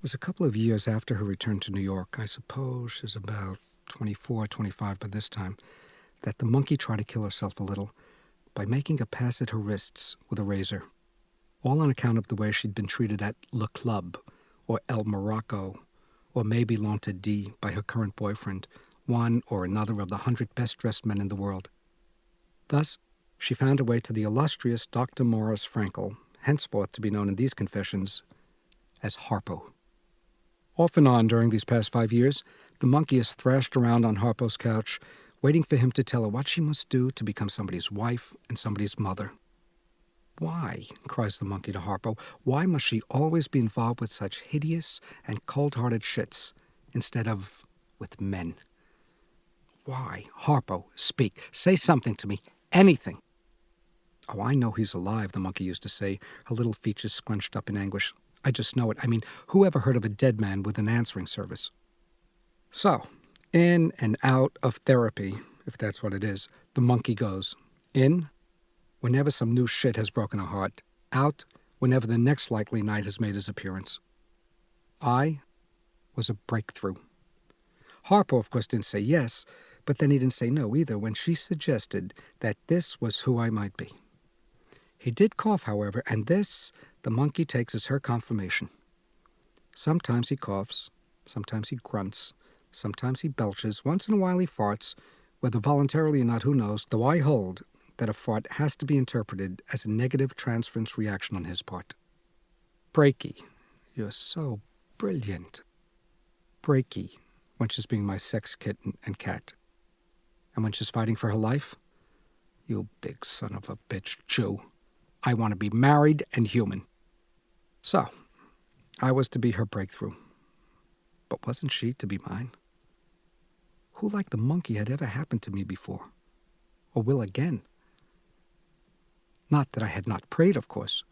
was a couple of years after her return to New York, I suppose she's about 24, 25 by this time, that the monkey tried to kill herself a little by making a pass at her wrists with a razor, all on account of the way she'd been treated at Le Club, or El Morocco, or maybe L'Entendue by her current boyfriend, one or another of the 100 best-dressed men in the world. Thus, she found her way to the illustrious Dr. Morris Frankel, henceforth to be known in these confessions as Harpo. Off and on during these past 5 years, the monkey has thrashed around on Harpo's couch, waiting for him to tell her what she must do to become somebody's wife and somebody's mother. Why, cries the monkey to Harpo, why must she always be involved with such hideous and cold-hearted shits instead of with men? Why? Harpo, speak. Say something to me. Anything. Oh, I know he's alive, the monkey used to say, her little features scrunched up in anguish. I just know it. I mean, who ever heard of a dead man with an answering service? So, in and out of therapy, if that's what it is, the monkey goes. In, whenever some new shit has broken her heart. Out, whenever the next likely night has made his appearance. I was a breakthrough. Harpo, of course, didn't say yes, but then he didn't say no either when she suggested that this was who I might be. He did cough, however, and this the monkey takes as her confirmation. Sometimes he coughs, sometimes he grunts, sometimes he belches, once in a while he farts, whether voluntarily or not, who knows, though I hold that a fart has to be interpreted as a negative transference reaction on his part. Breaky, you're so brilliant. Breaky, when she's being my sex kitten and cat. And when she's fighting for her life, you big son of a bitch Jew. I want to be married and human. So, I was to be her breakthrough. But wasn't she to be mine? Who like the monkey had ever happened to me before? Or will again? Not that I had not prayed, of course.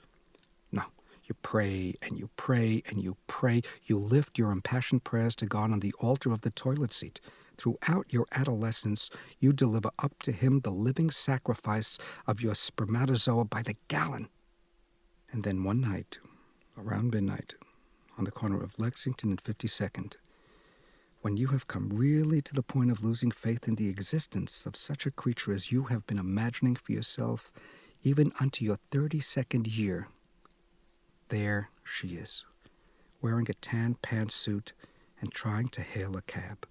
No, you pray and you pray and you pray. You lift your impassioned prayers to God on the altar of the toilet seat. Throughout your adolescence, you deliver up to him the living sacrifice of your spermatozoa by the gallon. And then one night, around midnight, on the corner of Lexington and 52nd, when you have come really to the point of losing faith in the existence of such a creature as you have been imagining for yourself, even unto your 32nd year, there she is, wearing a tan pantsuit and trying to hail a cab.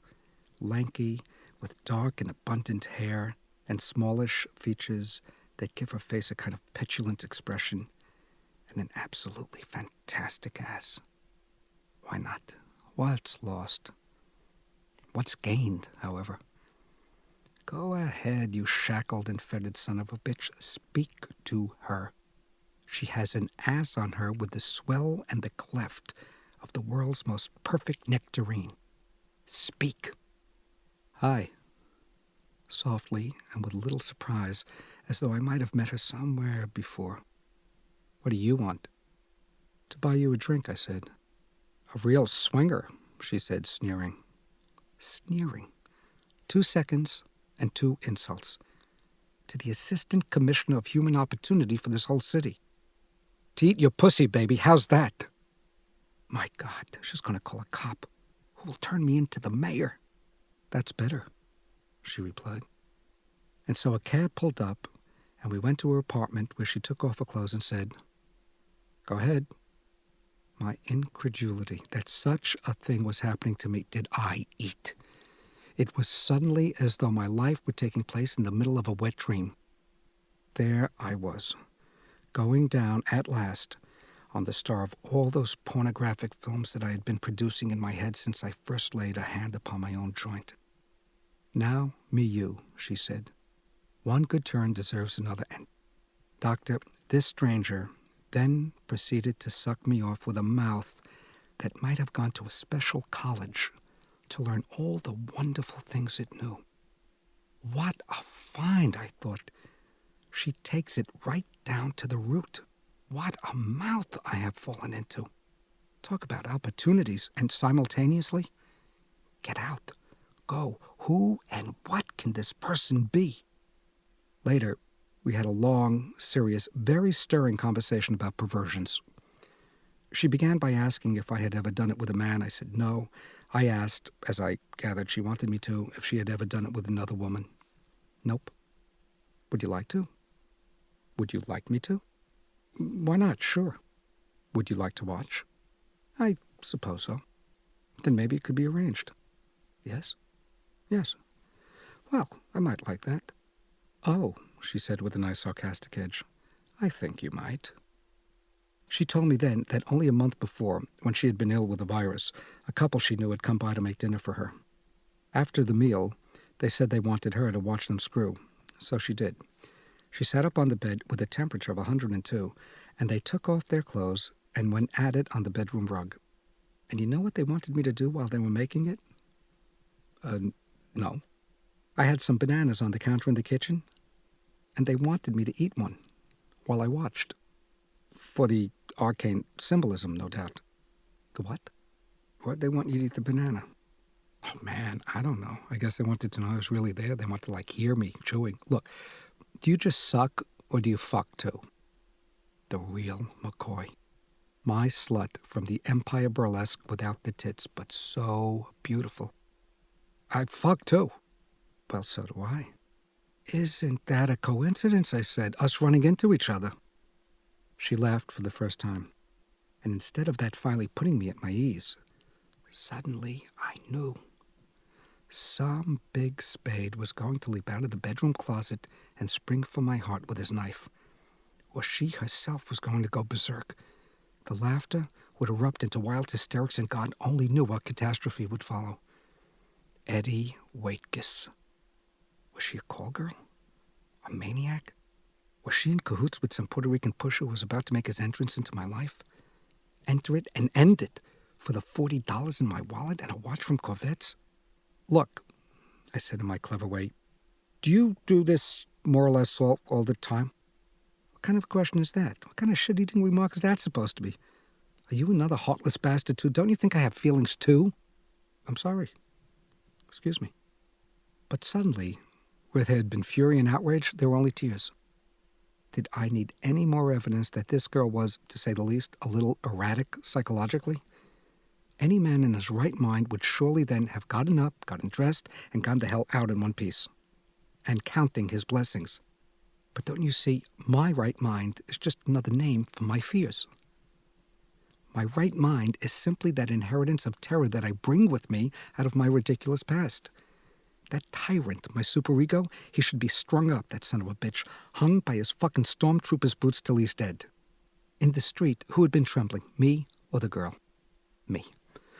Lanky, with dark and abundant hair and smallish features that give her face a kind of petulant expression, and an absolutely fantastic ass. Why not? What's lost? What's gained, however? Go ahead, you shackled and fettered son of a bitch. Speak to her. She has an ass on her with the swell and the cleft of the world's most perfect nectarine. Speak. Hi. Softly and with a little surprise, as though I might have met her somewhere before. What do you want? To buy you a drink, I said. A real swinger, she said, sneering. Sneering. 2 seconds and 2 insults. To the Assistant Commissioner of Human Opportunity for this whole city. To eat your pussy, baby, how's that? My God, she's going to call a cop who will turn me into the mayor. That's better, she replied. And so a cab pulled up, and we went to her apartment where she took off her clothes and said, Go ahead. My incredulity that such a thing was happening to me, did I eat? It was suddenly as though my life were taking place in the middle of a wet dream. There I was, going down at last on the star of all those pornographic films that I had been producing in my head since I first laid a hand upon my own joint. Now, me you, she said. One good turn deserves another, and Doctor, this stranger then proceeded to suck me off with a mouth that might have gone to a special college to learn all the wonderful things it knew. What a find, I thought. She takes it right down to the root. What a mouth I have fallen into. Talk about opportunities, and simultaneously, get out, go. Who and what can this person be? Later, we had a long, serious, very stirring conversation about perversions. She began by asking if I had ever done it with a man. I said no. I asked, as I gathered she wanted me to, if she had ever done it with another woman. Nope. Would you like to? Would you like me to? Why not? Sure. Would you like to watch? I suppose so. Then maybe it could be arranged. Yes? Yes. Well, I might like that. Oh, she said with a nice sarcastic edge. I think you might. She told me then that only a month before, when she had been ill with a virus, a couple she knew had come by to make dinner for her. After the meal, they said they wanted her to watch them screw. So she did. She sat up on the bed with a temperature of 102, and they took off their clothes and went at it on the bedroom rug. And you know what they wanted me to do while they were making it? No. I had some bananas on the counter in the kitchen, and they wanted me to eat one while I watched. For the arcane symbolism, no doubt. The what? What, they want you to eat the banana? Oh, man, I don't know. I guess they wanted to know I was really there. They wanted to, hear me chewing. Look, do you just suck or do you fuck too? The real McCoy. My slut from the Empire Burlesque without the tits, but so beautiful. I fuck too. Well, so do I. Isn't that a coincidence, I said, us running into each other? She laughed for the first time, and instead of that finally putting me at my ease, suddenly I knew. Some big spade was going to leap out of the bedroom closet and spring for my heart with his knife, or she herself was going to go berserk. The laughter would erupt into wild hysterics, and God only knew what catastrophe would follow. Eddie Waitkus. Was she a call girl? A maniac? Was she in cahoots with some Puerto Rican pusher who was about to make his entrance into my life? Enter it and end it for the $40 in my wallet and a watch from Corvettes? Look, I said in my clever way, do you do this more or less all the time? What kind of a question is that? What kind of shit-eating remark is that supposed to be? Are you another heartless bastard too? Don't you think I have feelings too? I'm sorry. Excuse me. But suddenly, where there had been fury and outrage, there were only tears. Did I need any more evidence that this girl was, to say the least, a little erratic psychologically? Any man in his right mind would surely then have gotten up, gotten dressed, and gone the hell out in one piece. And counting his blessings. But don't you see, my right mind is just another name for my fears. My right mind is simply that inheritance of terror that I bring with me out of my ridiculous past. That tyrant, my superego, he should be strung up, that son of a bitch, hung by his fucking stormtrooper's boots till he's dead. In the street, who had been trembling, me or the girl? Me.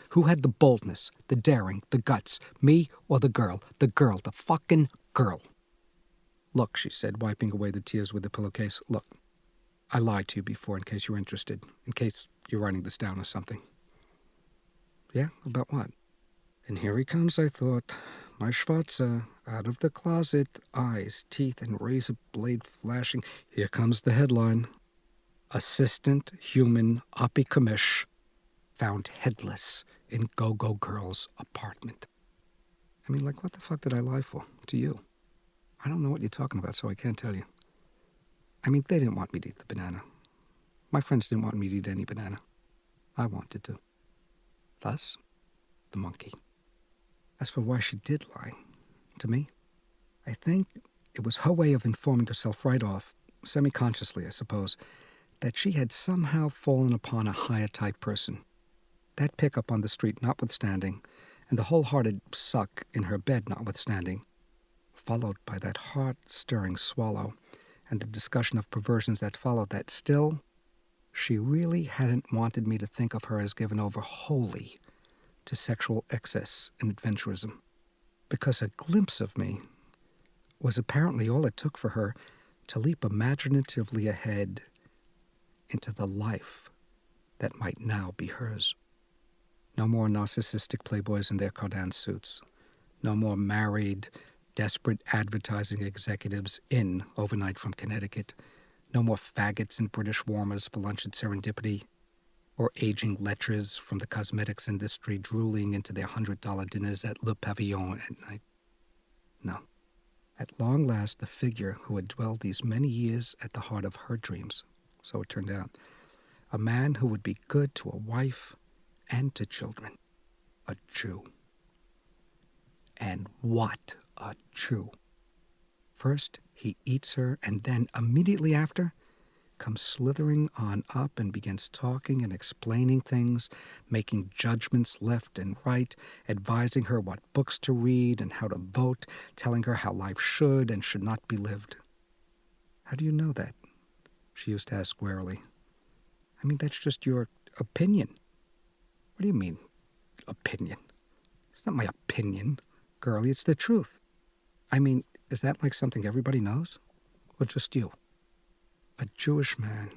Who had the boldness, the daring, the guts, me or the girl? The girl, the fucking girl. Look, she said, wiping away the tears with the pillowcase. Look, I lied to you before in case you're interested, in case you're writing this down or something. Yeah, about what? And here he comes, I thought. My Schwarzer, out of the closet, eyes, teeth, and razor blade flashing. Here comes the headline. Assistant Human Apicamish found headless in Go-Go Girl's apartment. I mean, what the fuck did I lie for? To you? I don't know what you're talking about, so I can't tell you. I mean, they didn't want me to eat the banana. My friends didn't want me to eat any banana. I wanted to. Thus, the monkey. As for why she did lie to me, I think it was her way of informing herself right off, semi-consciously, I suppose, that she had somehow fallen upon a higher-type person. That pickup on the street notwithstanding, and the wholehearted suck in her bed notwithstanding, followed by that heart-stirring swallow and the discussion of perversions that followed that, still, she really hadn't wanted me to think of her as given over wholly to sexual excess and adventurism, because a glimpse of me was apparently all it took for her to leap imaginatively ahead into the life that might now be hers. No more narcissistic playboys in their Cardin suits. No more married, desperate advertising executives in overnight from Connecticut. No more faggots in British warmers for lunch at Serendipity, or aging lechers from the cosmetics industry drooling into their $100 dinners at Le Pavillon at night. No. At long last, the figure who had dwelled these many years at the heart of her dreams, so it turned out, A man who would be good to a wife and to children. A Jew. And what a Jew. First, he eats her, and then, immediately after, comes slithering on up and begins talking and explaining things, making judgments left and right, advising her what books to read and how to vote, telling her how life should and should not be lived. How do you know that? She used to ask warily. I mean, that's just your opinion. What do you mean, opinion? It's not my opinion, girlie, it's the truth. I mean, is that like something everybody knows? Or just you? A Jewish man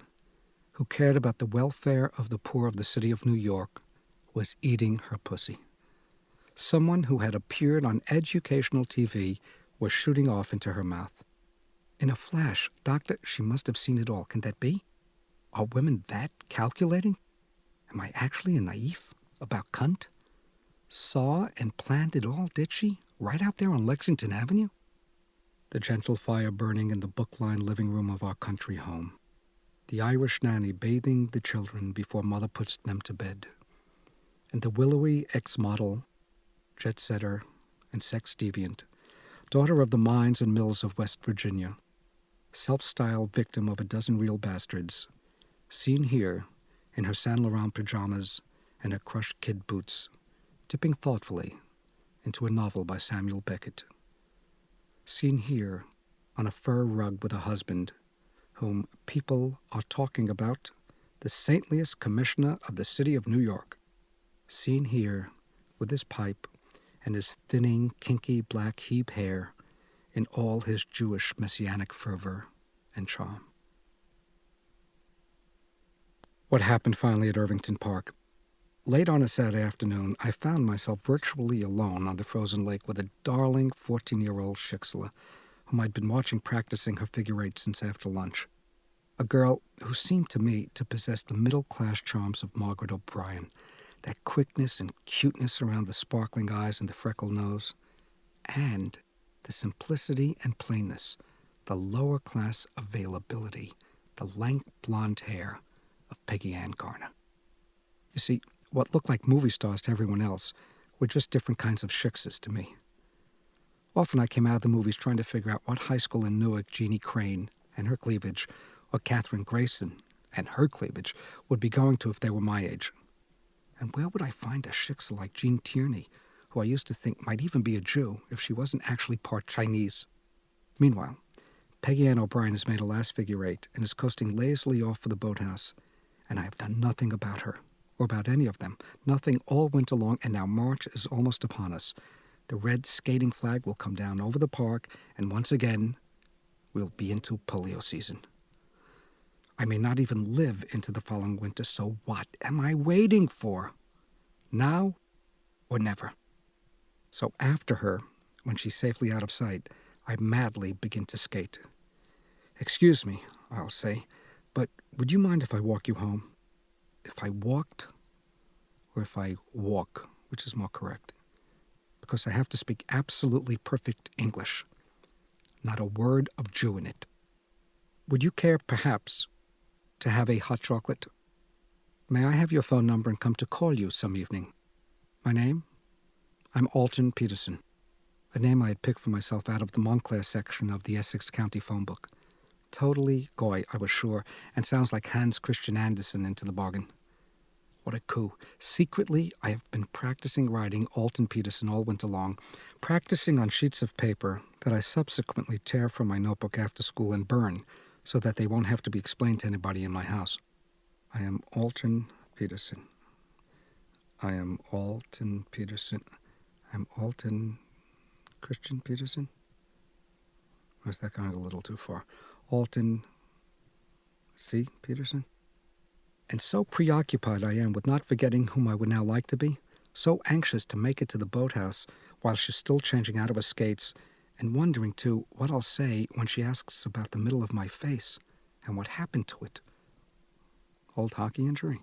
who cared about the welfare of the poor of the city of New York was eating her pussy. Someone who had appeared on educational TV was shooting off into her mouth. In a flash, doctor, she must have seen it all. Can that be? Are women that calculating? Am I actually a naif about cunt? Saw and planned it all, did she? Right out there on Lexington Avenue? The gentle fire burning in the book-lined living room of our country home. The Irish nanny bathing the children before mother puts them to bed. And the willowy ex-model, jet-setter, and sex-deviant, daughter of the mines and mills of West Virginia, self-styled victim of a dozen real bastards, seen here in her Saint Laurent pajamas and her crushed kid boots, dipping thoughtfully into a novel by Samuel Beckett. Seen here on a fur rug with a husband whom people are talking about, the saintliest commissioner of the city of New York. Seen here with his pipe and his thinning, kinky black Hebe hair in all his Jewish messianic fervor and charm. What happened finally at Irvington Park? Late on a Saturday afternoon, I found myself virtually alone on the frozen lake with a darling 14-year-old Shixla, whom I'd been watching practicing her figure eight since after lunch. A girl who seemed to me to possess the middle-class charms of Margaret O'Brien, that quickness and cuteness around the sparkling eyes and the freckled nose, and the simplicity and plainness, the lower-class availability, the lank blonde hair of Peggy Ann Garner. You see, what looked like movie stars to everyone else were just different kinds of Shixes to me. Often I came out of the movies trying to figure out what high school in Newark Jeannie Crane and her cleavage, or Katherine Grayson and her cleavage, would be going to if they were my age. And where would I find a Shixa like Jean Tierney, who I used to think might even be a Jew if she wasn't actually part Chinese? Meanwhile, Peggy Ann O'Brien has made a last figure eight and is coasting lazily off for the boathouse, and I have done nothing about her. Or about any of them. Nothing all winter long, and now March is almost upon us. The red skating flag will come down over the park, and once again, we'll be into polio season. I may not even live into the following winter, so what am I waiting for? Now or never? So after her, when she's safely out of sight, I madly begin to skate. Excuse me, I'll say, but would you mind if I walk you home? If I walked, or if I walk, which is more correct, because I have to speak absolutely perfect English, not a word of Jew in it. Would you care, perhaps, to have a hot chocolate? May I have your phone number and come to call you some evening? My name? I'm Alton Peterson, a name I had picked for myself out of the Montclair section of the Essex County phone book. Totally goy, I was sure, and sounds like Hans Christian Andersen into the bargain. What a coup. Secretly, I have been practicing writing Alton Peterson all winter long, practicing on sheets of paper that I subsequently tear from my notebook after school and burn so that they won't have to be explained to anybody in my house. I am Alton Peterson. I am Alton Peterson. I'm Alton Christian Peterson? Or is that going a little too far? Alton C. Peterson? And so preoccupied I am with not forgetting whom I would now like to be, so anxious to make it to the boathouse while she's still changing out of her skates, and wondering, too, what I'll say when she asks about the middle of my face and what happened to it. Old hockey injury?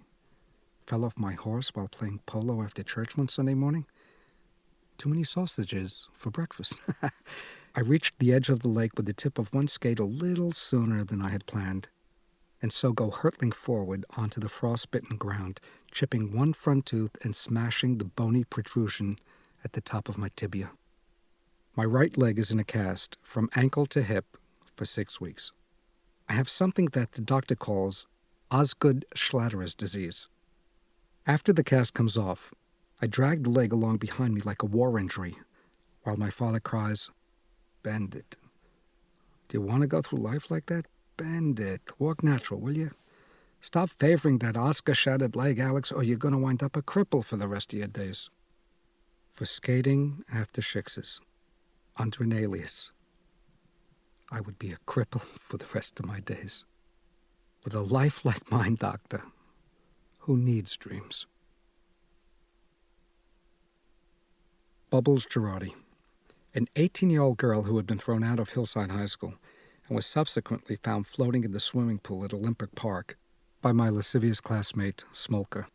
Fell off my horse while playing polo after church one Sunday morning? Too many sausages for breakfast. I reached the edge of the lake with the tip of one skate a little sooner than I had planned. and so go hurtling forward onto the frostbitten ground, chipping one front tooth and smashing the bony protrusion at the top of my tibia. My right leg is in a cast from ankle to hip for 6 weeks. I have something that the doctor calls Osgood-Schlatter's disease. After the cast comes off, I drag the leg along behind me like a war injury, while my father cries, "Bend it. Do you want to go through life like that? Bend it. Walk natural, will you? Stop favoring that Oscar-shattered leg, Alex, or you're going to wind up a cripple for the rest of your days." For skating after Shixes, under an alias, I would be a cripple for the rest of my days. With a life like mine, doctor, who needs dreams? Bubbles Girardi, an 18-year-old girl who had been thrown out of Hillside High School and was subsequently found floating in the swimming pool at Olympic Park by my lascivious classmate, Smolka,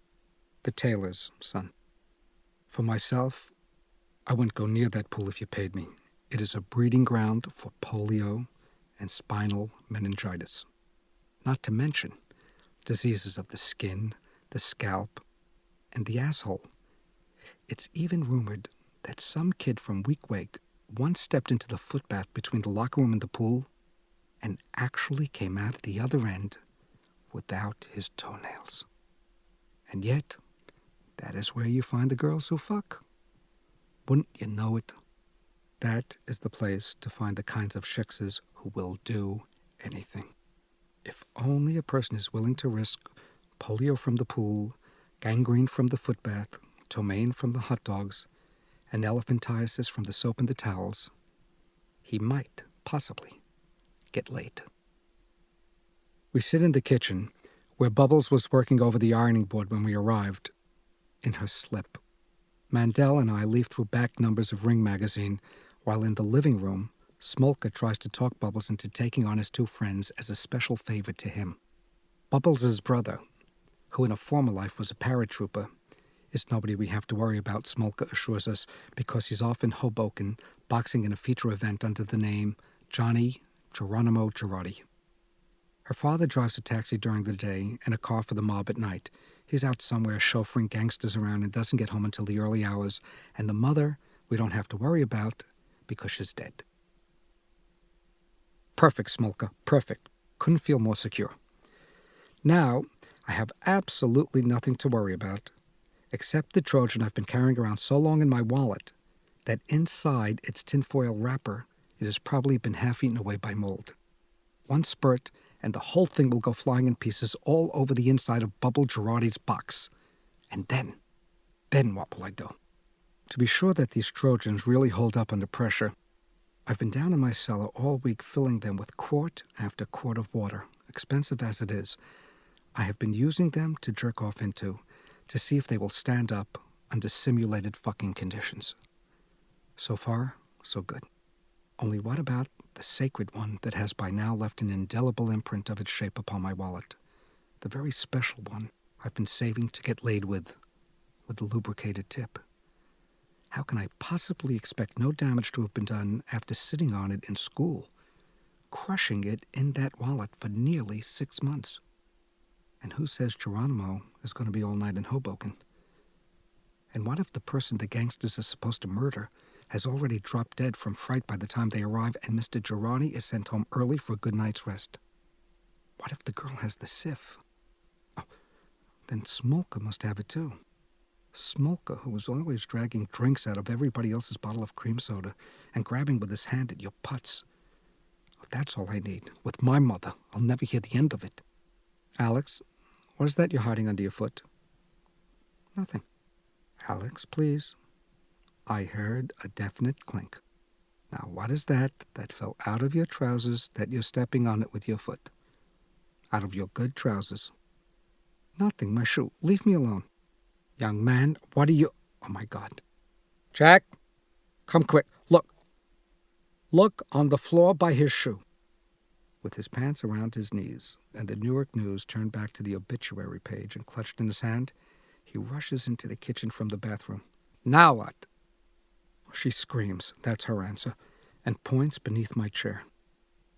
the tailor's son. For myself, I wouldn't go near that pool if you paid me. It is a breeding ground for polio and spinal meningitis. Not to mention diseases of the skin, the scalp, and the asshole. It's even rumored that some kid from Weequahic once stepped into the footbath between the locker room and the pool and actually came out at the other end without his toenails. And yet, that is where you find the girls who fuck. Wouldn't you know it? That is the place to find the kinds of Shixes who will do anything. If only a person is willing to risk polio from the pool, gangrene from the footbath, ptomaine from the hot dogs, and elephantiasis from the soap and the towels, he might, possibly, get laid. We sit in the kitchen, where Bubbles was working over the ironing board when we arrived, in her slip. Mandel and I leaf through back numbers of Ring magazine, while in the living room, Smolka tries to talk Bubbles into taking on his two friends as a special favor to him. Bubbles' brother, who in a former life was a paratrooper, is nobody we have to worry about, Smolka assures us, because he's off in Hoboken, boxing in a feature event under the name Johnny Geronimo Girardi. Her father drives a taxi during the day and a car for the mob at night. He's out somewhere chauffeuring gangsters around and doesn't get home until the early hours. And the mother we don't have to worry about because she's dead. Perfect, Smolka, perfect. Couldn't feel more secure. Now, I have absolutely nothing to worry about, except the Trojan I've been carrying around so long in my wallet that inside its tinfoil wrapper it has probably been half eaten away by mold. One spurt, and the whole thing will go flying in pieces all over the inside of Bubble Girardi's box. And then what will I do? To be sure that these Trojans really hold up under pressure, I've been down in my cellar all week filling them with quart after quart of water, expensive as it is. I have been using them to jerk off into, to see if they will stand up under simulated fucking conditions. So far, so good. Only what about the sacred one that has by now left an indelible imprint of its shape upon my wallet? The very special one I've been saving to get laid with the lubricated tip. How can I possibly expect no damage to have been done after sitting on it in school, crushing it in that wallet for nearly 6 months? And who says Geronimo is going to be all night in Hoboken? And what if the person the gangsters are supposed to murder has already dropped dead from fright by the time they arrive and Mr. Girardi is sent home early for a good night's rest? What if the girl has the sif? Oh, then Smolka must have it too. Smolka, who was always dragging drinks out of everybody else's bottle of cream soda and grabbing with his hand at your putts. That's all I need. With my mother, I'll never hear the end of it. Alex, what is that you're hiding under your foot? Nothing. Alex, please. I heard a definite clink. Now, what is that fell out of your trousers that you're stepping on it with your foot? Out of your good trousers. Nothing, my shoe. Leave me alone. Young man, what are you... Oh, my God. Jack, come quick. Look. Look on the floor by his shoe. With his pants around his knees and the Newark News turned back to the obituary page and clutched in his hand, he rushes into the kitchen from the bathroom. Now what? She screams, that's her answer, and points beneath my chair.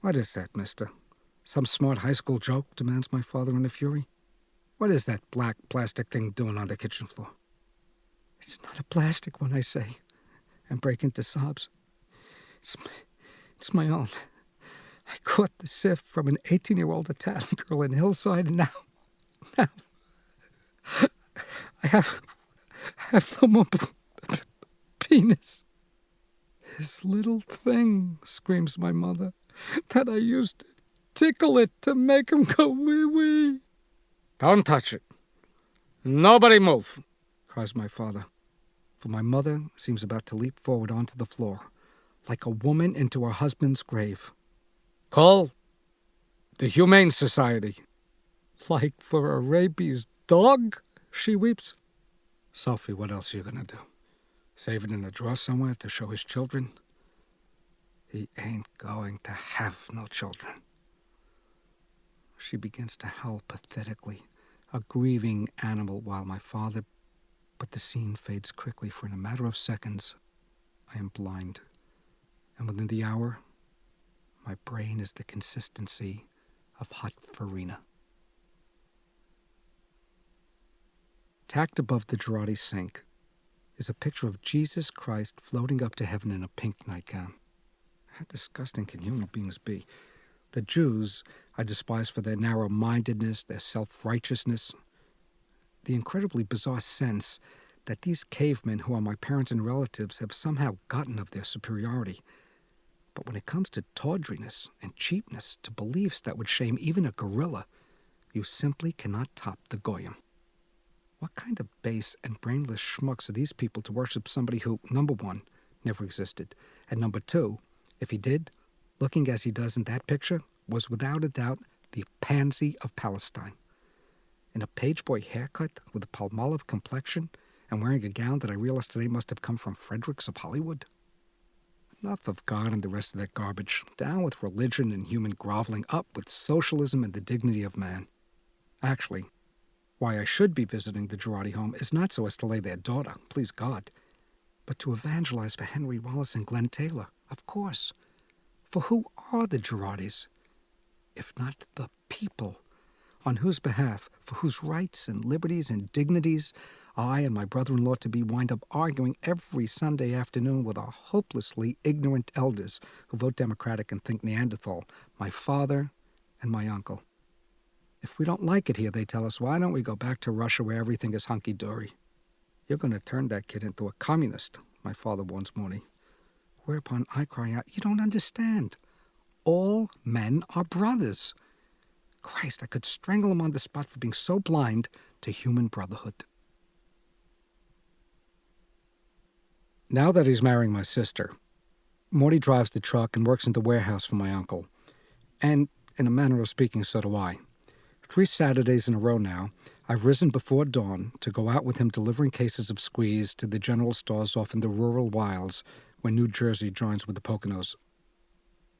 What is that, mister? Some smart high school joke, demands my father in a fury. What is that black plastic thing doing on the kitchen floor? It's not a plastic one, I say, and break into sobs. It's my own. I caught the sieve from an 18-year-old Italian girl in Hillside, and now I have no more penis. This little thing, screams my mother, that I used to tickle it to make him go wee-wee. Don't touch it. Nobody move, cries my father. For my mother seems about to leap forward onto the floor, like a woman into her husband's grave. Call the Humane Society. Like for a rabies dog, she weeps. Sophie, what else are you going to do? Save it in a drawer somewhere to show his children? He ain't going to have no children. She begins to howl pathetically, a grieving animal, while my father... But the scene fades quickly, for in a matter of seconds, I am blind. And within the hour, my brain is the consistency of hot farina. Tacked above the Girardi sink is a picture of Jesus Christ floating up to heaven in a pink nightgown. How disgusting can human beings be? The Jews I despise for their narrow-mindedness, their self-righteousness, the incredibly bizarre sense that these cavemen who are my parents and relatives have somehow gotten of their superiority. But when it comes to tawdriness and cheapness, to beliefs that would shame even a gorilla, you simply cannot top the goyim. What kind of base and brainless schmucks are these people to worship somebody who, number one, never existed, and number two, if he did, looking as he does in that picture, was without a doubt the pansy of Palestine. In a pageboy haircut with a Palmolive complexion and wearing a gown that I realized today must have come from Fredericks of Hollywood. Enough of God and the rest of that garbage. Down with religion and human groveling, up with socialism and the dignity of man. Actually, why I should be visiting the Girardi home is not so as to lay their daughter, please God, but to evangelize for Henry Wallace and Glenn Taylor, of course. For who are the Girardis, if not the people, on whose behalf, for whose rights and liberties and dignities, I and my brother-in-law-to-be wind up arguing every Sunday afternoon with our hopelessly ignorant elders who vote Democratic and think Neanderthal, my father and my uncle. If we don't like it here, they tell us, why don't we go back to Russia where everything is hunky-dory? You're going to turn that kid into a communist, my father warns Morty. Whereupon I cry out, you don't understand. All men are brothers. Christ, I could strangle him on the spot for being so blind to human brotherhood. Now that he's marrying my sister, Morty drives the truck and works in the warehouse for my uncle. And, in a manner of speaking, so do I. 3 Saturdays in a row now, I've risen before dawn to go out with him delivering cases of squeeze to the general stores off in the rural wilds when New Jersey joins with the Poconos.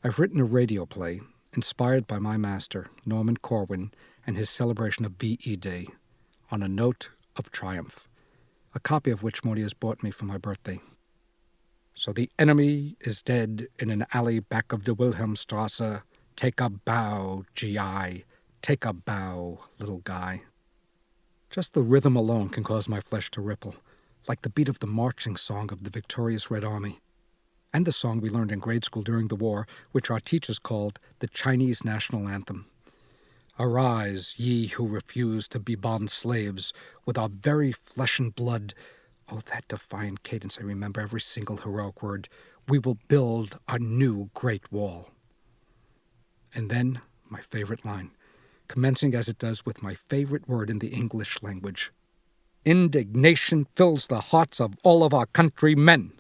I've written a radio play inspired by my master, Norman Corwin, and his celebration of V.E. Day, on a note of triumph, a copy of which Morty has bought me for my birthday. So the enemy is dead in an alley back of the Wilhelmstrasse. Take a bow, G.I., take a bow, little guy. Just the rhythm alone can cause my flesh to ripple, like the beat of the marching song of the victorious Red Army, and the song we learned in grade school during the war, which our teachers called the Chinese national anthem. Arise, ye who refuse to be bond slaves, with our very flesh and blood. Oh, that defiant cadence, I remember every single heroic word. We will build a new great wall. And then, my favorite line, commencing as it does with my favorite word in the English language. Indignation fills the hearts of all of our countrymen.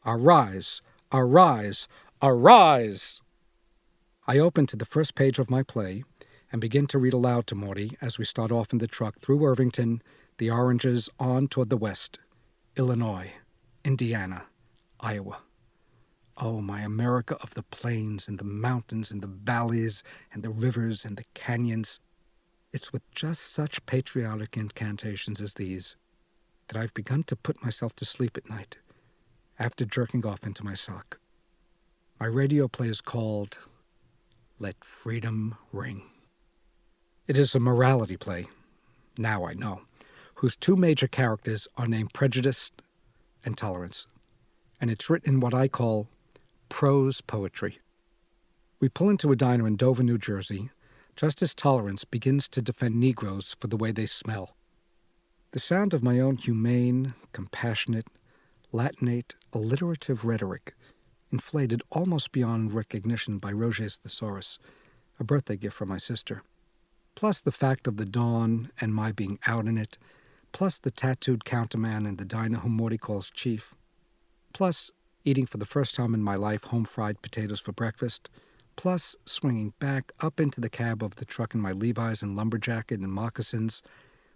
Arise, arise, arise! I open to the first page of my play and begin to read aloud to Morty as we start off in the truck through Irvington, the Oranges, on toward the west, Illinois, Indiana, Iowa. Oh, my America of the plains and the mountains and the valleys and the rivers and the canyons. It's with just such patriotic incantations as these that I've begun to put myself to sleep at night after jerking off into my sock. My radio play is called Let freedom ring. It is a morality play, now I know, whose two major characters are named Prejudice and Tolerance, and it's written in what I call prose poetry. We pull into a diner in Dover, New Jersey, just as Tolerance begins to defend Negroes for the way they smell. The sound of my own humane, compassionate, Latinate, alliterative rhetoric, inflated almost beyond recognition by Roget's Thesaurus, a birthday gift from my sister, plus the fact of the dawn and my being out in it, plus the tattooed counterman in the diner whom Morty calls Chief, plus eating for the first time in my life home-fried potatoes for breakfast, plus swinging back up into the cab of the truck in my Levi's and lumber jacket and moccasins,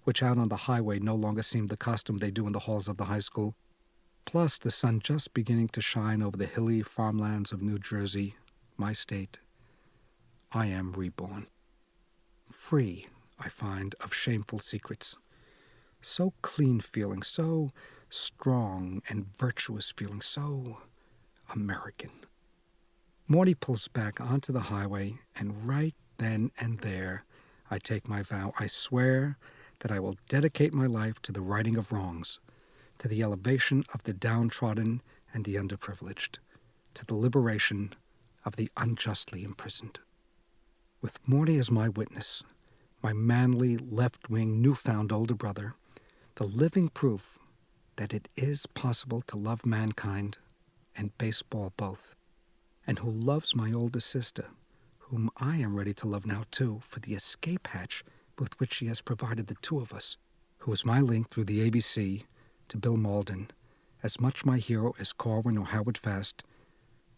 which out on the highway no longer seemed the costume they do in the halls of the high school, plus the sun just beginning to shine over the hilly farmlands of New Jersey, my state. I am reborn. Free, I find, of shameful secrets. So clean feeling, so strong and virtuous feeling, so American. Morty pulls back onto the highway, and right then and there, I take my vow. I swear that I will dedicate my life to the righting of wrongs, to the elevation of the downtrodden and the underprivileged, to the liberation of the unjustly imprisoned. With Morty as my witness, my manly, left-wing, newfound older brother, the living proof that it is possible to love mankind and baseball both, and who loves my older sister, whom I am ready to love now too, for the escape hatch with which she has provided the two of us, who is my link through the ABC to Bill Malden, as much my hero as Corwin or Howard Fast,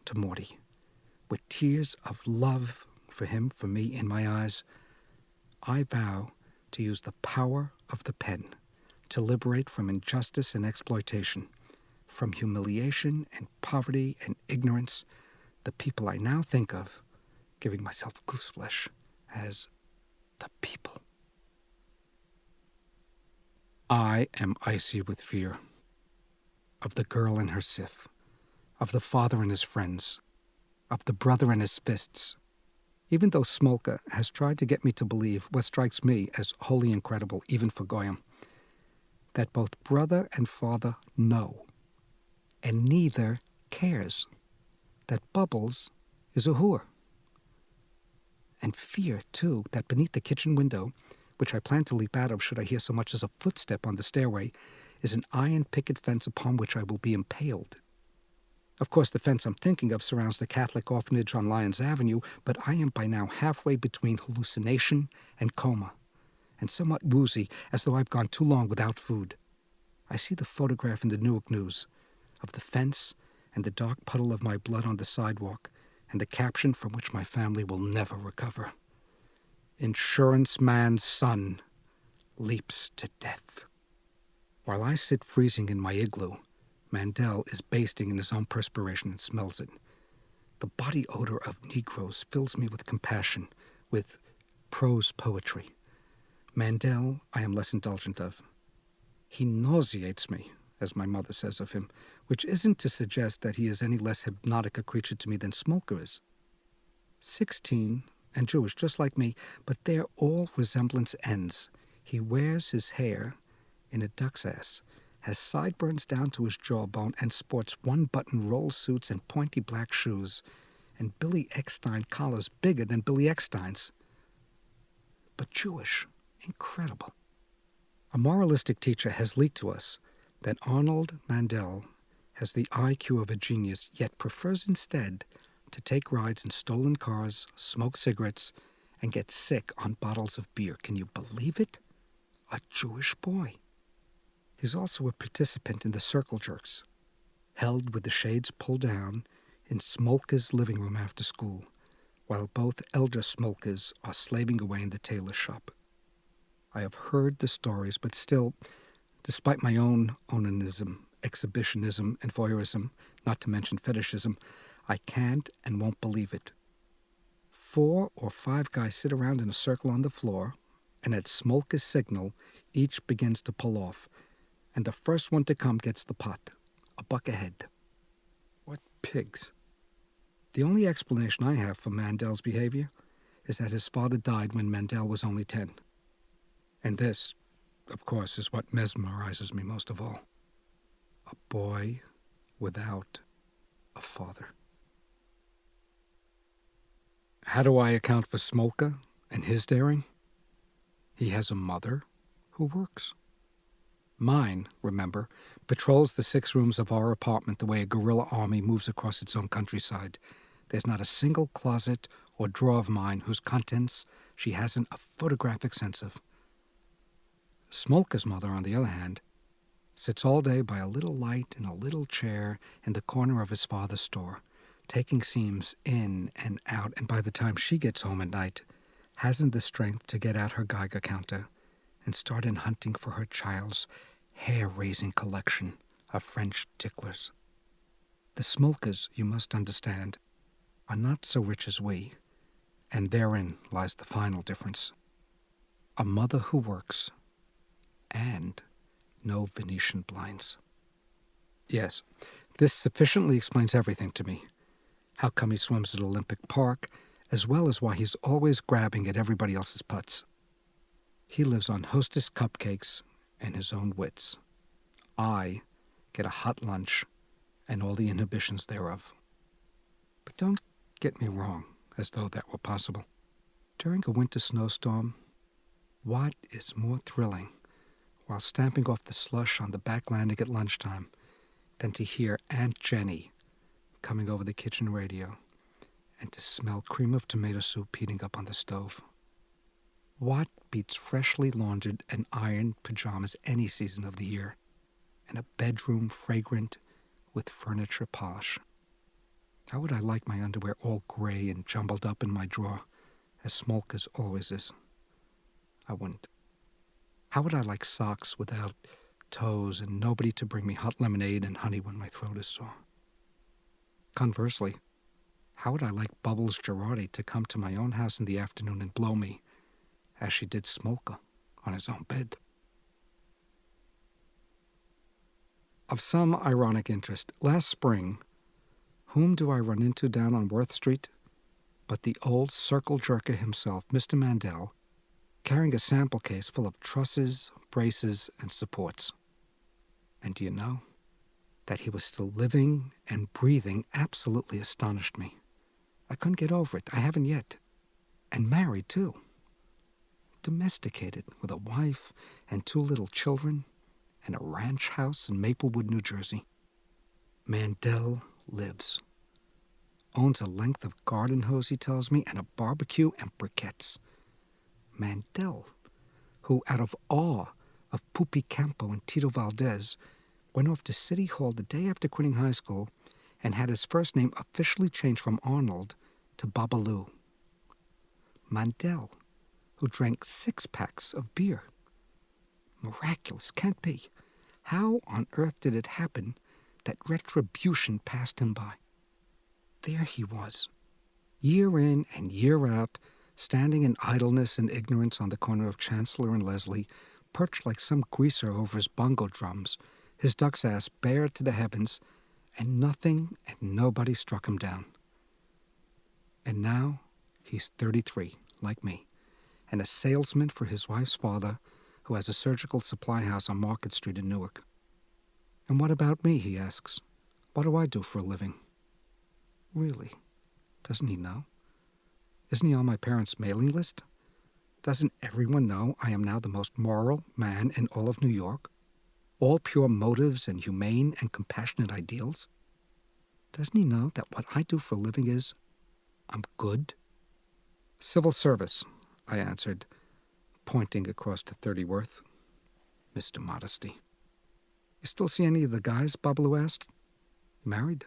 to Morty, with tears of love for him, for me, in my eyes. I vow to use the power of the pen to liberate from injustice and exploitation, from humiliation and poverty and ignorance, the people I now think of, giving myself gooseflesh, as the people. I am icy with fear of the girl and her sif, of the father and his friends, of the brother and his fists, even though Smolka has tried to get me to believe what strikes me as wholly incredible, even for Goyim, that both brother and father know, and neither cares, that Bubbles is a whore. And fear, too, that beneath the kitchen window, which I plan to leap out of should I hear so much as a footstep on the stairway, is an iron picket fence upon which I will be impaled. Of course, the fence I'm thinking of surrounds the Catholic orphanage on Lyons Avenue, but I am by now halfway between hallucination and coma, and somewhat woozy, as though I've gone too long without food. I see the photograph in the Newark News of the fence and the dark puddle of my blood on the sidewalk, and the caption from which my family will never recover. Insurance man's son leaps to death. While I sit freezing in my igloo, Mandel is basting in his own perspiration and smells it. The body odor of Negroes fills me with compassion, with prose poetry. Mandel I am less indulgent of. He nauseates me, as my mother says of him, which isn't to suggest that he is any less hypnotic a creature to me than Smolka is. 16 and Jewish, just like me, but there all resemblance ends. He wears his hair in a duck's ass, has sideburns down to his jawbone, and sports one-button roll suits and pointy black shoes, and Billy Eckstein collars bigger than Billy Eckstein's. But Jewish, incredible. A moralistic teacher has leaked to us that Arnold Mandel has the IQ of a genius, yet prefers instead to take rides in stolen cars, smoke cigarettes, and get sick on bottles of beer. Can you believe it? A Jewish boy. He's also a participant in the circle jerks, held with the shades pulled down in Smolka's living room after school, while both elder Smolkas are slaving away in the tailor shop. I have heard the stories, but still, despite my own onanism, exhibitionism, and voyeurism, not to mention fetishism, I can't and won't believe it. 4 or 5 guys sit around in a circle on the floor, and at Smolka's signal, each begins to pull off, and the first one to come gets the pot, a buck ahead. What pigs. The only explanation I have for Mandel's behavior is that his father died when Mandel was only 10. And this, of course, is what mesmerizes me most of all. A boy without a father. How do I account for Smolka and his daring? He has a mother who works. Mine, remember, patrols the 6 rooms of our apartment the way a guerrilla army moves across its own countryside. There's not a single closet or drawer of mine whose contents she hasn't a photographic sense of. Smolka's mother, on the other hand, sits all day by a little light in a little chair in the corner of his father's store, taking seams in and out, and by the time she gets home at night, hasn't the strength to get out her Geiger counter and start in hunting for her child's hair-raising collection of French ticklers. The Smolkas, you must understand, are not so rich as we, and therein lies the final difference. A mother who works, and no Venetian blinds. Yes, this sufficiently explains everything to me. How come he swims at Olympic Park, as well as why he's always grabbing at everybody else's putts. He lives on Hostess cupcakes and his own wits. I get a hot lunch and all the inhibitions thereof. But don't get me wrong, as though that were possible. During a winter snowstorm, what is more thrilling while stamping off the slush on the back landing at lunchtime than to hear Aunt Jenny coming over the kitchen radio and to smell cream of tomato soup heating up on the stove? What beats freshly laundered and ironed pajamas any season of the year, and a bedroom fragrant with furniture polish? How would I like my underwear all gray and jumbled up in my drawer, as Smolka's always is? I wouldn't. How would I like socks without toes and nobody to bring me hot lemonade and honey when my throat is sore? Conversely, how would I like Bubbles Girardi to come to my own house in the afternoon and blow me, as she did Smolka on his own bed? Of some ironic interest, last spring, whom do I run into down on Worth Street but the old circle jerker himself, Mr. Mandel, carrying a sample case full of trusses, braces, and supports. And do you know, that he was still living and breathing absolutely astonished me. I couldn't get over it. I haven't yet. And married, too. Domesticated, with a wife and 2 little children and a ranch house in Maplewood, New Jersey. Mandel lives. Owns a length of garden hose, he tells me, and a barbecue and briquettes. Mandel, who, out of awe of Pupi Campo and Tito Valdez, went off to City Hall the day after quitting high school and had his first name officially changed from Arnold to Babalu. Mandel, who drank 6-packs of beer. Miraculous, can't be. How on earth did it happen that retribution passed him by? There he was, year in and year out, standing in idleness and ignorance on the corner of Chancellor and Leslie, perched like some greaser over his bongo drums, his duck's ass bared to the heavens, and nothing and nobody struck him down. And now he's 33, like me, and a salesman for his wife's father, who has a surgical supply house on Market Street in Newark. And what about me, he asks. What do I do for a living? Really? Doesn't he know? Isn't he on my parents' mailing list? Doesn't everyone know I am now the most moral man in all of New York? All pure motives and humane and compassionate ideals? Doesn't he know that what I do for a living is, I'm good? Civil service, I answered, pointing across to 30 Worth. Mr. Modesty. You still see any of the guys? Babalu asked. Married?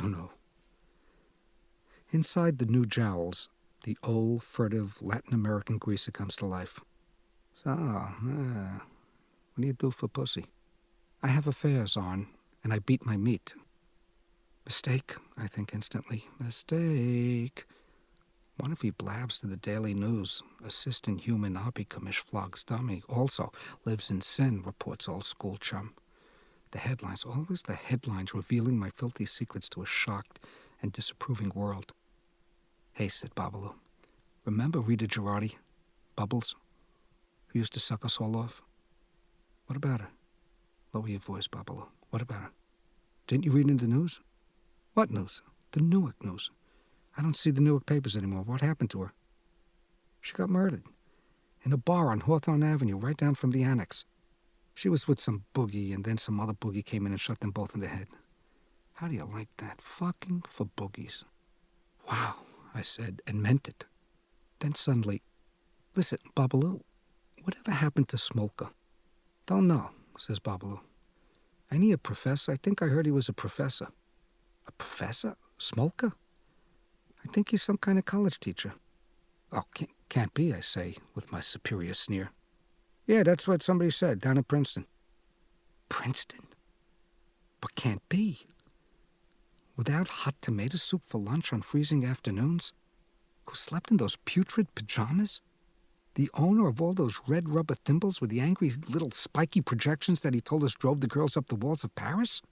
Oh, no. Inside the new jowls, the old, furtive Latin American greaser comes to life. So, what do you do for pussy? I have affairs on, and I beat my meat. Mistake, I think instantly. Mistake. What if he blabs to the Daily News? Assistant human Abikumish flogs dummy. Also lives in sin, reports old school chum. The headlines, always the headlines revealing my filthy secrets to a shocked and disapproving world. Hey, said Babalu, remember Rita Girardi, Bubbles, who used to suck us all off? What about her? Lower your voice, Babalu. What about her? Didn't you read in the news? What news? The Newark news. I don't see the Newark papers anymore. What happened to her? She got murdered. In a bar on Hawthorne Avenue, right down from the annex. She was with some boogie, and then some other boogie came in and shot them both in the head. How do you like that? Fucking for boogies. Wow, I said, and meant it. Then suddenly, listen, Babalu, whatever happened to Smolka? Don't know, says Babalu. Ain't he a professor? I think I heard he was a professor. A professor? Smolka? I think he's some kind of college teacher. Oh, can't be, I say, with my superior sneer. Yeah, that's what somebody said down at Princeton. Princeton? But can't be. Without hot tomato soup for lunch on freezing afternoons? Who slept in those putrid pajamas? The owner of all those red rubber thimbles with the angry little spiky projections that he told us drove the girls up the walls of Paris?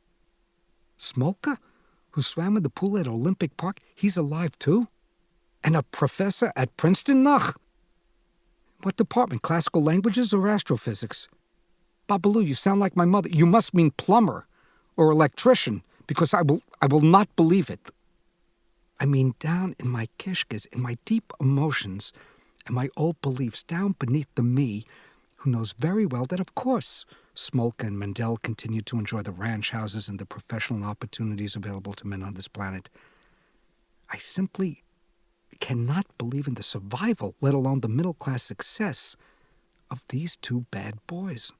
Smolka, who swam in the pool at Olympic Park, he's alive too? And a professor at Princeton, Nach? What department, classical languages or astrophysics? Babalu, you sound like my mother. You must mean plumber or electrician, because I will not believe it. I mean, down in my kishkas, in my deep emotions, and my old beliefs, down beneath the me, who knows very well that, of course, Smolka and Mendel continue to enjoy the ranch houses and the professional opportunities available to men on this planet. I simply cannot believe in the survival, let alone the middle-class success, of these two bad boys.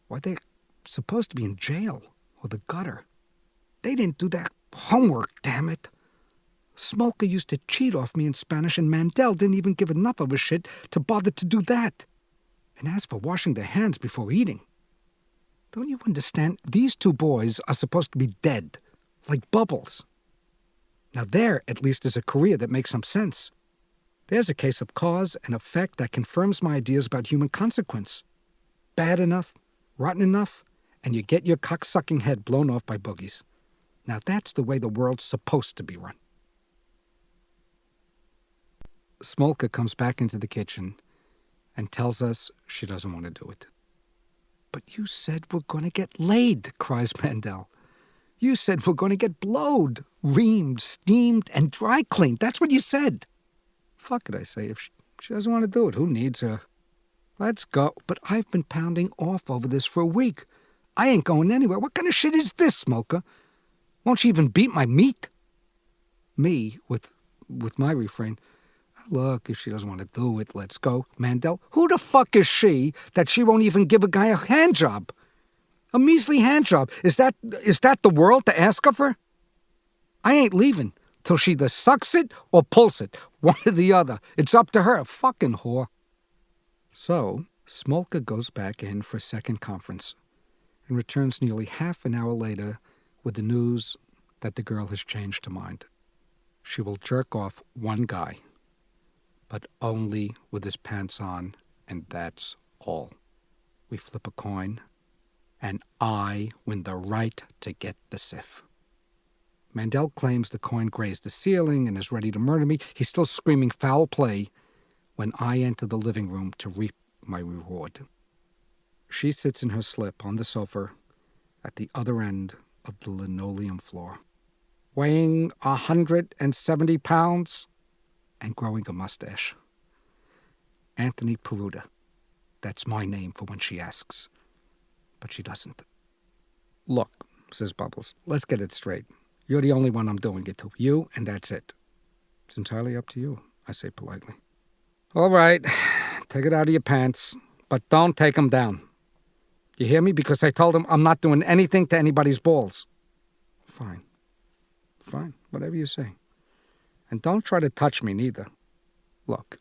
Why, they're supposed to be in jail or the gutter. They didn't do that homework, damn it. Smolka used to cheat off me in Spanish, and Mandel didn't even give enough of a shit to bother to do that. And as for washing their hands before eating, don't you understand? These two boys are supposed to be dead, like Bubbles. Now there, at least, is a career that makes some sense. There's a case of cause and effect that confirms my ideas about human consequence. Bad enough, rotten enough, and you get your cocksucking head blown off by boogies. Now that's the way the world's supposed to be run. Smolka comes back into the kitchen and tells us she doesn't want to do it. But you said we're going to get laid, cries Mandel. You said we're going to get blowed, reamed, steamed, and dry cleaned. That's what you said. Fuck it, I say. If she doesn't want to do it, who needs her? Let's go. But I've been pounding off over this for a week. I ain't going anywhere. What kind of shit is this, Smolka? Won't she even beat my meat? Me, with my refrain, look, if she doesn't want to do it, let's go. Mandel, who the fuck is she that she won't even give a guy a hand job? A measly hand job. Is that the world to ask of her? I ain't leaving till she either sucks it or pulls it. One or the other. It's up to her. Fucking whore. So, Smolka goes back in for a second conference and returns nearly half an hour later with the news that the girl has changed her mind. She will jerk off one guy, but only with his pants on, and that's all. We flip a coin, and I win the right to get the sif. Mandel claims the coin grazed the ceiling and is ready to murder me. He's still screaming foul play when I enter the living room to reap my reward. She sits in her slip on the sofa at the other end of the linoleum floor, weighing 170 pounds and growing a mustache. Anthony Peruta. That's my name for when she asks. But she doesn't. Look, says Bubbles, let's get it straight. You're the only one I'm doing it to. You, and that's it. It's entirely up to you, I say politely. All right, take it out of your pants, but don't take them down. You hear me? Because I told him I'm not doing anything to anybody's balls. Fine. Fine, whatever you say. And don't try to touch me, neither. Look,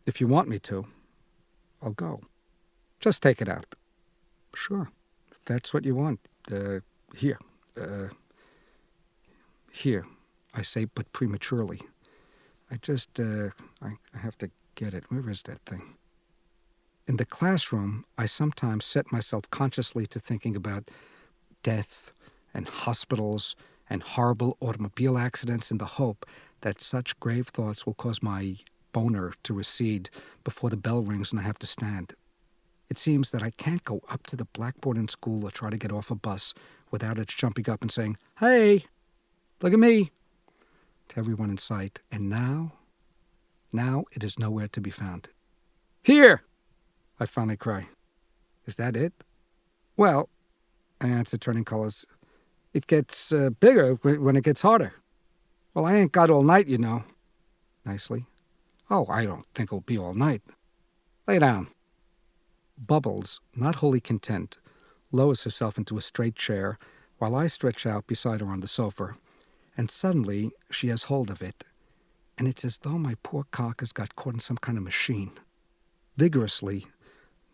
if you want me to, I'll go. Just take it out. Sure, if that's what you want. Here. Here, I say, but prematurely. I have to get it. Where is that thing? In the classroom, I sometimes set myself consciously to thinking about death and hospitals and horrible automobile accidents in the hope that such grave thoughts will cause my boner to recede before the bell rings and I have to stand. It seems that I can't go up to the blackboard in school or try to get off a bus without its jumping up and saying, "Hey, look at me," to everyone in sight. And now it is nowhere to be found. "Here!" I finally cry. "Is that it?" "Well," I answer, turning colors, "it gets bigger when it gets harder." "Well, I ain't got all night, you know." Nicely. "Oh, I don't think it'll be all night." "Lay down." Bubbles, not wholly content, lowers herself into a straight chair while I stretch out beside her on the sofa, and suddenly she has hold of it, and it's as though my poor cock has got caught in some kind of machine. Vigorously,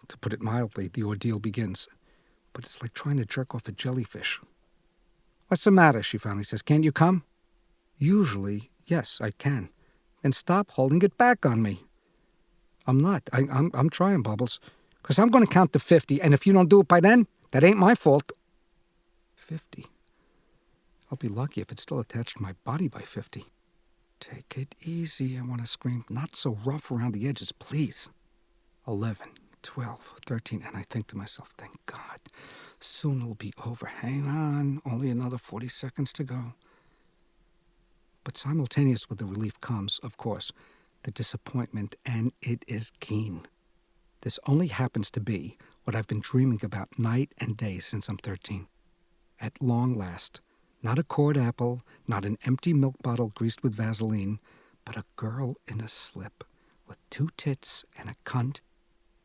to put it mildly, the ordeal begins, but it's like trying to jerk off a jellyfish. "What's the matter?" she finally says. "Can't you come?" Usually, yes, I can. Then stop holding it back on me. I'm not. I'm trying, Bubbles. Because I'm going to count to 50, and if you don't do it by then, that ain't my fault. 50? I'll be lucky if it's still attached to my body by 50. Take it easy, I want to scream. Not so rough around the edges, please. 11, 12, 13, and I think to myself, thank God, soon it'll be over. Hang on, only another 40 seconds to go. But simultaneous with the relief comes, of course, the disappointment, and it is keen. This only happens to be what I've been dreaming about night and day since I'm 13. At long last, not a cord apple, not an empty milk bottle greased with Vaseline, but a girl in a slip with 2 tits and a cunt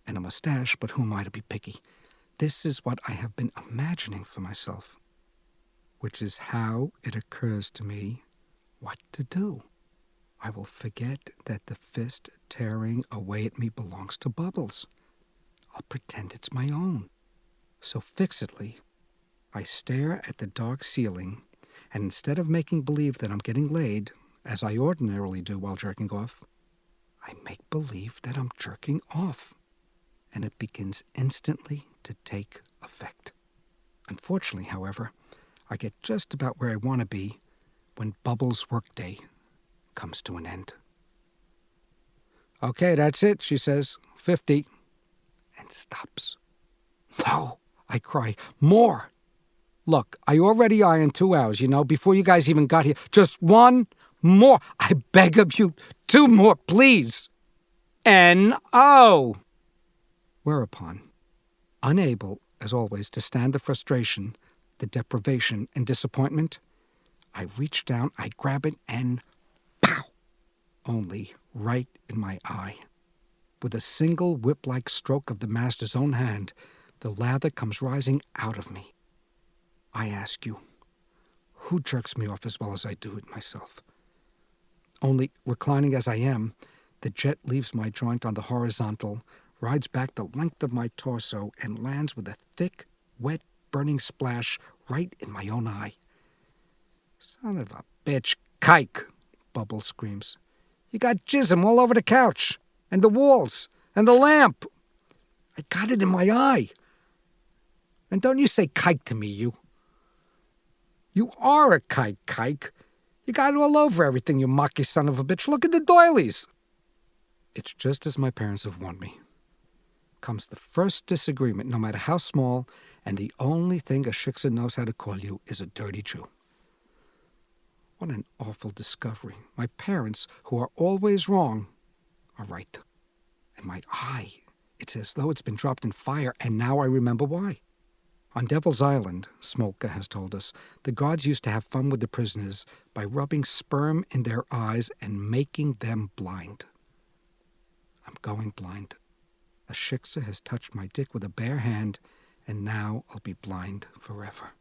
and a mustache, but who am I to be picky? This is what I have been imagining for myself, which is how it occurs to me what to do. I will forget that the fist tearing away at me belongs to Bubbles. I'll pretend it's my own. So fixedly, I stare at the dark ceiling, and instead of making believe that I'm getting laid, as I ordinarily do while jerking off, I make believe that I'm jerking off, and it begins instantly to take effect. Unfortunately, however, I get just about where I want to be when Bubbles' workday comes to an end. "Okay, that's it," she says. 50. And stops. "No," I cry. "More. Look, I already ironed 2 hours, before you guys even got here. Just 1 more. I beg of you. 2 more, please. N.O." Whereupon, unable, as always, to stand the frustration, the deprivation, and disappointment, I reach down, I grab it, and pow! Only right in my eye. With a single whip-like stroke of the master's own hand, the lather comes rising out of me. I ask you, who jerks me off as well as I do it myself? Only, reclining as I am, the jet leaves my joint on the horizontal, rides back the length of my torso, and lands with a thick, wet, burning splash right in my own eye. "Son of a bitch, kike," Bubbles screams. "You got jism all over the couch, and the walls, and the lamp. I got it in my eye. And don't you say kike to me, you. You are a kike. You got it all over everything, you mocky son of a bitch. Look at the doilies." It's just as my parents have warned me. Comes the first disagreement, no matter how small, and the only thing a shiksa knows how to call you is a dirty Jew. What an awful discovery. My parents, who are always wrong, are right. And my eye, it's as though it's been dropped in fire, and now I remember why. On Devil's Island, Smolka has told us, the guards used to have fun with the prisoners by rubbing sperm in their eyes and making them blind. I'm going blind. A shiksa has touched my dick with a bare hand, and now I'll be blind forever.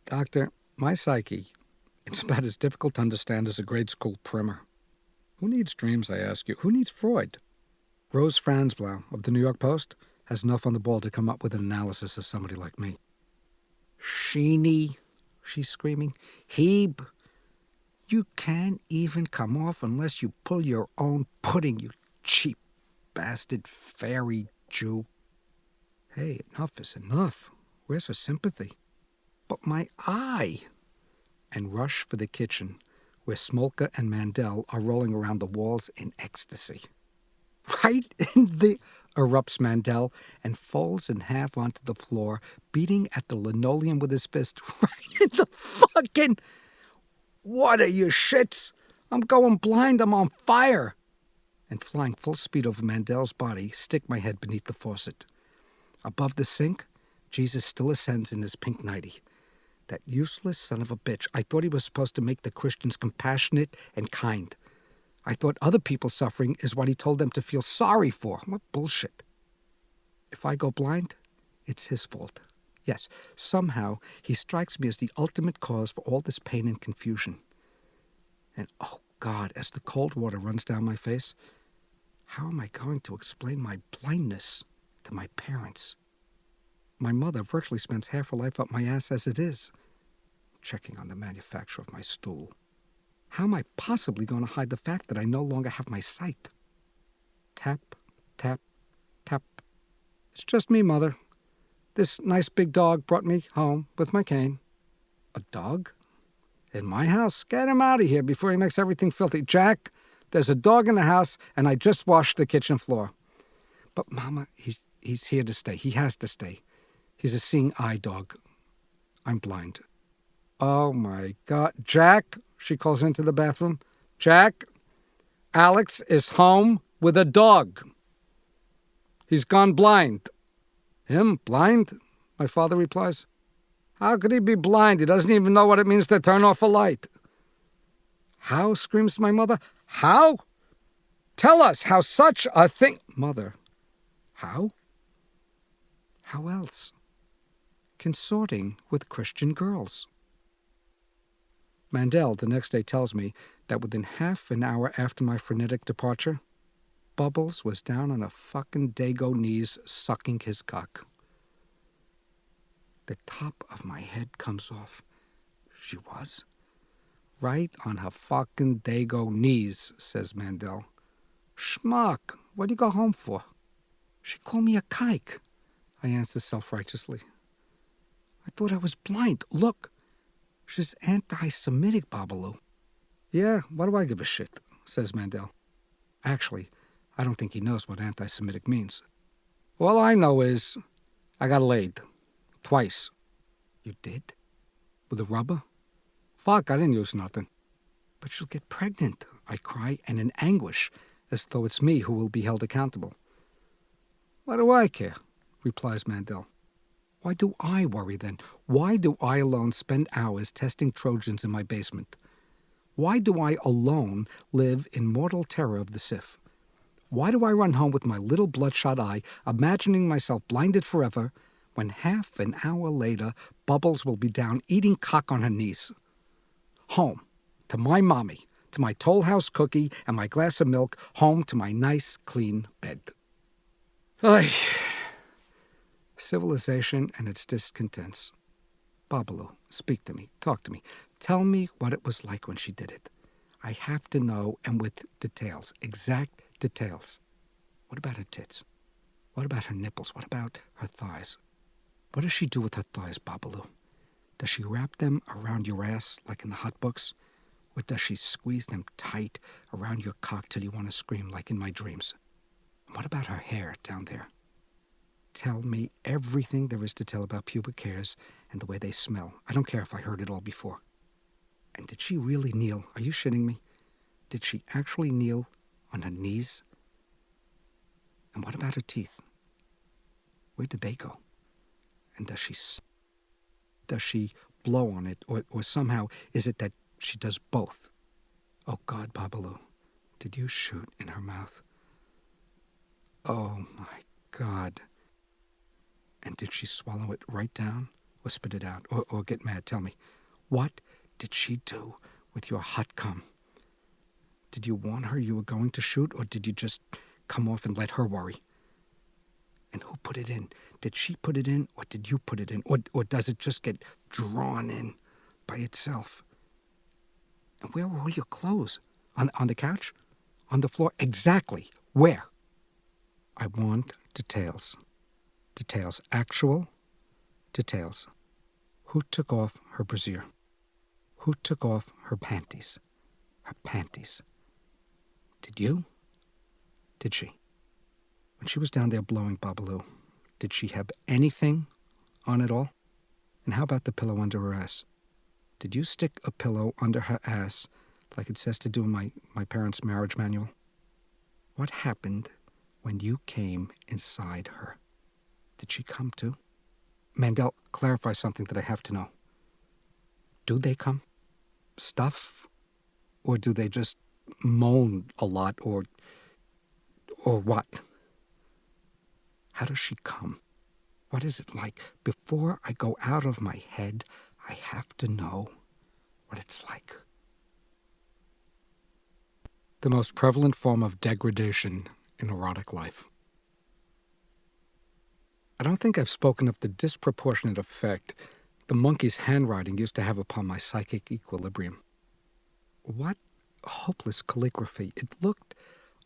Doctor, my psyche, it's about as difficult to understand as a grade school primer. Who needs dreams, I ask you? Who needs Freud? Rose Franzblau of the New York Post has enough on the ball to come up with an analysis of somebody like me. "Sheeny," she's screaming. "Heeb. You can't even come off unless you pull your own pudding, you cheap bastard fairy Jew." Hey, enough is enough. Where's her sympathy? But my eye. and rush for the kitchen, where Smolka and Mandel are rolling around the walls in ecstasy. Right in the... erupts Mandel and falls in half onto the floor, beating at the linoleum with his fist. Right in the fucking... What are you shits? I'm going blind. I'm on fire. And flying full speed over Mandel's body, stick my head beneath the faucet. Above the sink, Jesus still ascends in his pink nightie. That useless son of a bitch. I thought he was supposed to make the Christians compassionate and kind. I thought other people's suffering is what he told them to feel sorry for. What bullshit. If I go blind, it's his fault. Yes, somehow he strikes me as the ultimate cause for all this pain and confusion. And oh God, as the cold water runs down my face, how am I going to explain my blindness to my parents? My mother virtually spends half her life up my ass as it is, checking on the manufacturer of my stool. How am I possibly going to hide the fact that I no longer have my sight? Tap, tap, tap. It's just me, Mother. This nice big dog brought me home with my cane. A dog? In my house? Get him out of here before he makes everything filthy. Jack, there's a dog in the house, and I just washed the kitchen floor. But, Mama, he's here to stay. He has to stay. He's a seeing eye dog. I'm blind. Oh, my God. Jack, she calls into the bathroom. Jack, Alex is home with a dog. He's gone blind. Him? Blind? My father replies. How could he be blind? He doesn't even know what it means to turn off a light. How? Screams my mother. How? Tell us how such a thing... Mother. How? How else? Consorting with Christian girls. Mandel the next day tells me that within half an hour after my frenetic departure, Bubbles was down on her fucking dago knees sucking his cock. The top of my head comes off. She was? Right on her fucking dago knees, says Mandel. Schmuck, what do you go home for? She called me a kike, I answer self-righteously. I thought I was blind. Look, she's anti-Semitic, Babalu. Yeah, what do I give a shit, says Mandel. Actually, I don't think he knows what anti-Semitic means. All I know is I got laid. Twice. You did? With a rubber? Fuck, I didn't use nothing. But she'll get pregnant, I cry, and in anguish, as though it's me who will be held accountable. What do I care? Replies Mandel. Why do I worry then? Why do I alone spend hours testing Trojans in my basement? Why do I alone live in mortal terror of the Sif? Why do I run home with my little bloodshot eye, imagining myself blinded forever, when half an hour later Bubbles will be down eating cock on her knees? Home, to my mommy, to my Toll House cookie and my glass of milk, home to my nice, clean bed. Ay. Civilization and its discontents. Babalu, speak to me, talk to me. Tell me what it was like when she did it. I have to know, and with details, exact details. What about her tits? What about her nipples? What about her thighs? What does she do with her thighs, Babalu? Does she wrap them around your ass like in the hot books? Or does she squeeze them tight around your cock till you want to scream like in my dreams? And what about her hair down there? Tell me everything there is to tell about pubic hairs and the way they smell. I don't care if I heard it all before. And did she really kneel? Are you shitting me? Did she actually kneel on her knees? And what about her teeth? Where did they go? And does she blow on it? Or somehow is it that she does both? Oh God, Babalu, did you shoot in her mouth? Oh my God. And did she swallow it right down or spit it out or get mad? Tell me, what did she do with your hot cum? Did you warn her you were going to shoot, or did you just come off and let her worry? And who put it in? Did she put it in, or did you put it in? Or does it just get drawn in by itself? And where were all your clothes? On the couch? On the floor? Exactly. Where? I want details. Details. Actual details. Who took off her brassiere? Who took off her panties? Her panties. Did you? Did she? When she was down there blowing Babalu, did she have anything on at all? And how about the pillow under her ass? Did you stick a pillow under her ass like it says to do in my parents' marriage manual? What happened when you came inside her? Did she come too? Mandel, clarify something that I have to know. Do they come? Stuff? Or do they just moan a lot or what? How does she come? What is it like? Before I go out of my head, I have to know what it's like. The most prevalent form of degradation in erotic life. I don't think I've spoken of the disproportionate effect the monkey's handwriting used to have upon my psychic equilibrium. What hopeless calligraphy. It looked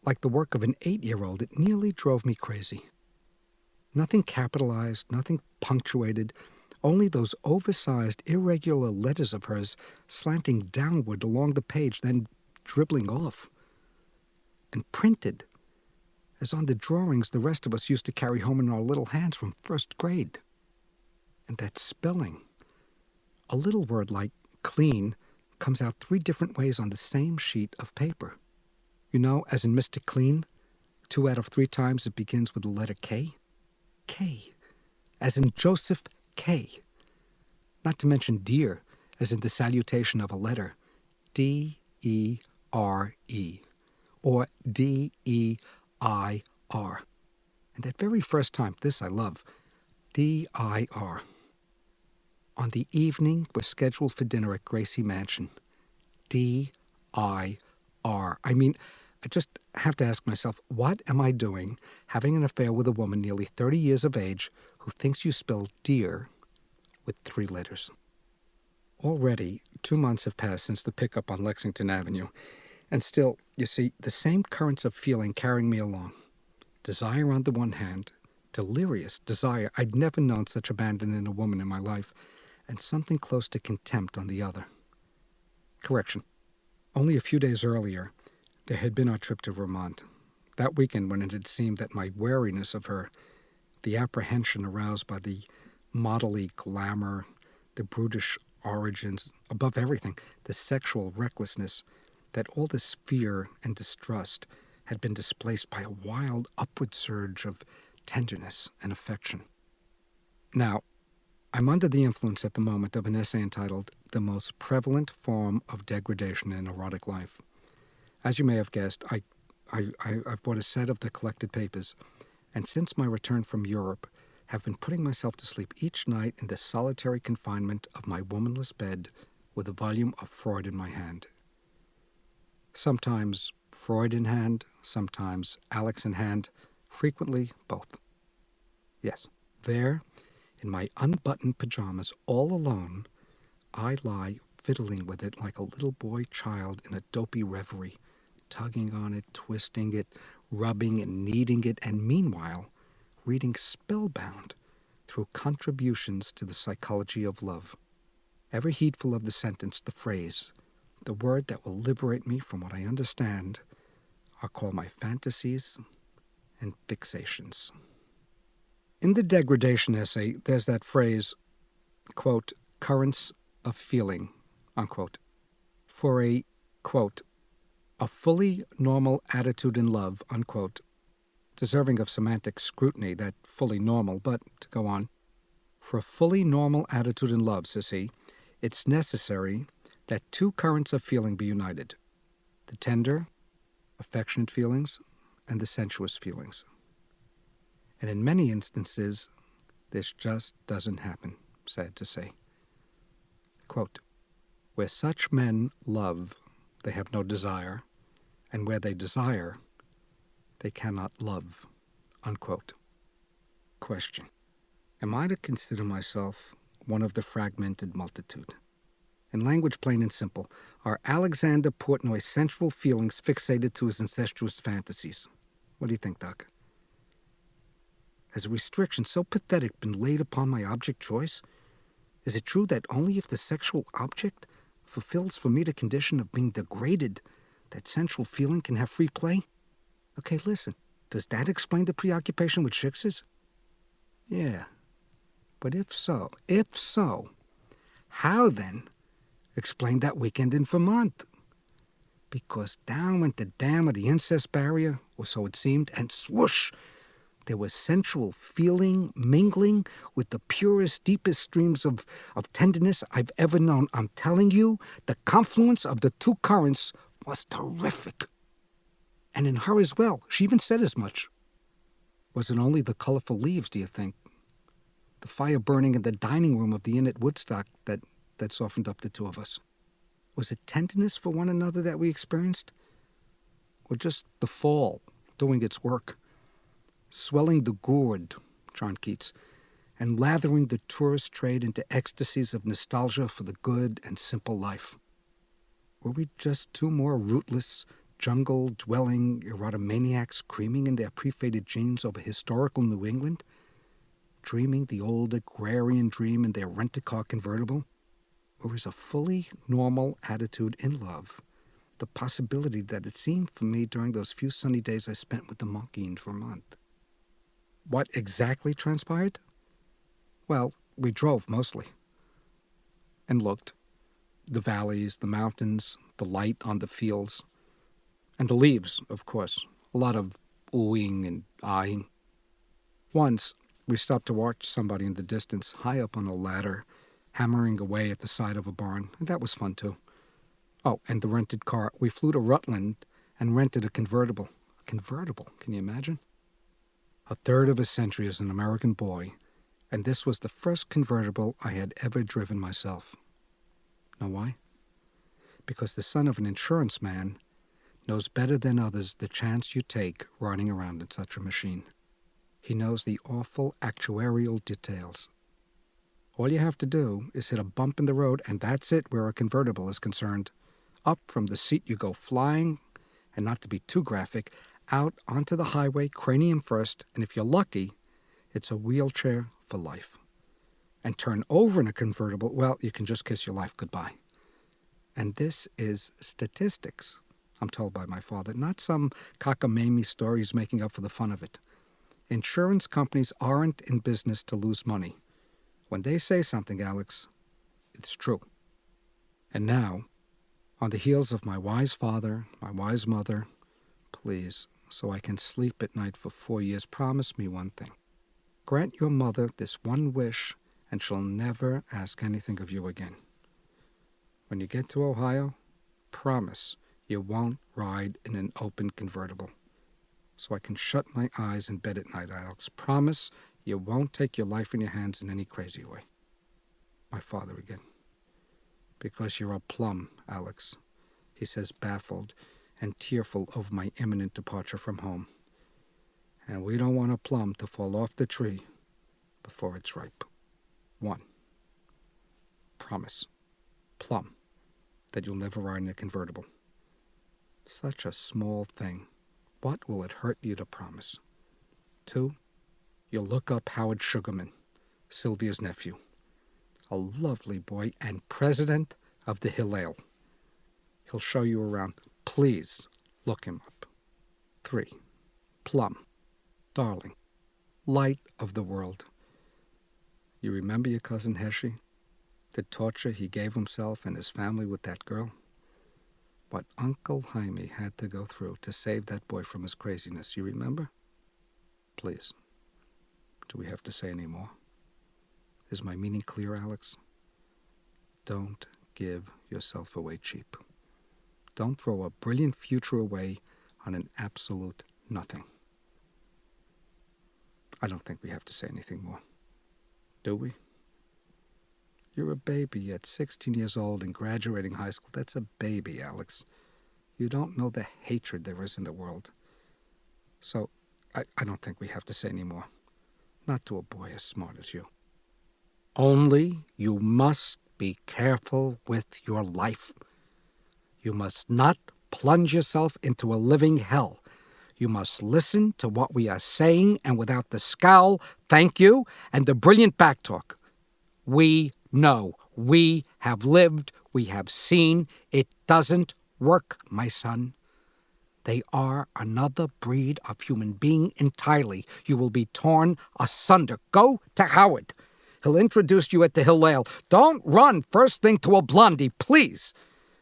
like the work of an 8-year-old. It nearly drove me crazy. Nothing capitalized, nothing punctuated, only those oversized, irregular letters of hers slanting downward along the page, then dribbling off. And printed, as on the drawings the rest of us used to carry home in our little hands from first grade. And that spelling. A little word like clean comes out 3 different ways on the same sheet of paper. You know, as in Mr. Clean, 2 out of 3 times it begins with the letter K. K, as in Joseph K. Not to mention dear, as in the salutation of a letter, D-E-R-E, or D-E-I-R. And that very first time, this I love, D-I-R. On the evening we're scheduled for dinner at Gracie Mansion. D-I-R. I mean, I just have to ask myself, what am I doing having an affair with a woman nearly 30 years of age who thinks you spell dear with 3 letters? Already 2 months have passed since the pickup on Lexington Avenue, and still, you see, the same currents of feeling carrying me along. Desire on the one hand, delirious desire. I'd never known such abandon in a woman in my life, and something close to contempt on the other. Correction. Only a few days earlier, there had been our trip to Vermont. That weekend when it had seemed that my wariness of her, the apprehension aroused by the modelly glamour, the brutish origins, above everything, the sexual recklessness, that all this fear and distrust had been displaced by a wild upward surge of tenderness and affection. Now, I'm under the influence at the moment of an essay entitled The Most Prevalent Form of Degradation in Erotic Life. As you may have guessed, I've bought a set of the collected papers, and since my return from Europe, have been putting myself to sleep each night in the solitary confinement of my womanless bed with a volume of Freud in my hand. Sometimes Freud in hand, sometimes Alex in hand, frequently both. Yes, there, in my unbuttoned pajamas, all alone, I lie fiddling with it like a little boy child in a dopey reverie, tugging on it, twisting it, rubbing and kneading it, and meanwhile reading spellbound through contributions to the psychology of love. Ever heedful of the sentence, the phrase, the word that will liberate me from what I understand are called my fantasies and fixations. In the degradation essay, there's that phrase, quote, currents of feeling, unquote, for a, quote, a fully normal attitude in love, unquote, deserving of semantic scrutiny, that fully normal, but to go on. For a fully normal attitude in love, says he, it's necessary that 2 currents of feeling be united, the tender, affectionate feelings and the sensuous feelings. And in many instances, this just doesn't happen, sad to say. Quote, where such men love, they have no desire, and where they desire, they cannot love, unquote. Question. Am I to consider myself one of the fragmented multitude? In language plain and simple, are Alexander Portnoy's sensual feelings fixated to his incestuous fantasies? What do you think, Doc? Has a restriction so pathetic been laid upon my object choice? Is it true that only if the sexual object fulfills for me the condition of being degraded, that sensual feeling can have free play? Okay, listen. Does that explain the preoccupation with shikses? Yeah. But if so, how then explain that weekend in Vermont? Because down went the dam of the incest barrier, or so it seemed, and swoosh! There was sensual feeling mingling with the purest, deepest streams of tenderness I've ever known. I'm telling you, the confluence of the two currents was terrific. And in her as well. She even said as much. Was it only the colorful leaves, do you think? The fire burning in the dining room of the inn at Woodstock that softened up the two of us? Was it tenderness for one another that we experienced? Or just the fall doing its work? Swelling the gourd, John Keats, and lathering the tourist trade into ecstasies of nostalgia for the good and simple life. Were we just two more rootless, jungle-dwelling erotomaniacs creaming in their pre-faded jeans over historical New England, dreaming the old agrarian dream in their rent-a-car convertible? Or is a fully normal attitude in love the possibility that it seemed for me during those few sunny days I spent with the monkey in Vermont? What exactly transpired? Well, we drove mostly. And looked. The valleys, the mountains, the light on the fields. And the leaves, of course. A lot of oohing and eyeing. Once, we stopped to watch somebody in the distance, high up on a ladder, hammering away at the side of a barn. And that was fun, too. Oh, and the rented car. We flew to Rutland and rented a convertible. A convertible, can you imagine? A third of a century as an American boy, and this was the first convertible I had ever driven myself. Know why? Because the son of an insurance man knows better than others the chance you take riding around in such a machine. He knows the awful actuarial details. All you have to do is hit a bump in the road, and that's it where a convertible is concerned. Up from the seat you go flying, and not to be too graphic, out onto the highway, cranium first, and if you're lucky, it's a wheelchair for life. And turn over in a convertible, well, you can just kiss your life goodbye. And this is statistics, I'm told by my father, not some cockamamie stories making up for the fun of it. Insurance companies aren't in business to lose money. When they say something, Alex, it's true. And now, on the heels of my wise father, my wise mother, please, so I can sleep at night for 4 years, promise me one thing. Grant your mother this one wish, and she'll never ask anything of you again. When you get to Ohio, promise you won't ride in an open convertible, so I can shut my eyes in bed at night, Alex. Promise you won't take your life in your hands in any crazy way. My father again. Because you're a plum, Alex, he says, baffled and tearful over my imminent departure from home. And we don't want a plum to fall off the tree before it's ripe. 1. Promise. Plum. That you'll never ride in a convertible. Such a small thing. What will it hurt you to promise? 2. You'll look up Howard Sugarman, Sylvia's nephew. A lovely boy and president of the Hillel. He'll show you around. Please look him up. 3. Plum. Darling. Light of the world. You remember your cousin Heshy? The torture he gave himself and his family with that girl? What Uncle Jaime had to go through to save that boy from his craziness, you remember? Please. Do we have to say any more? Is my meaning clear, Alex? Don't give yourself away cheap. Don't throw a brilliant future away on an absolute nothing. I don't think we have to say anything more. Do we? You're a baby at 16 years old and graduating high school. That's a baby, Alex. You don't know the hatred there is in the world. So I don't think we have to say any more. Not to a boy as smart as you. Only you must be careful with your life. You must not plunge yourself into a living hell. You must listen to what we are saying, and without the scowl, thank you, and the brilliant backtalk. We know. We have lived. We have seen it doesn't work, my son. They are another breed of human being entirely. You will be torn asunder. Go to Howard. He'll introduce you at the Hillel. Don't run first thing to a blondie, please,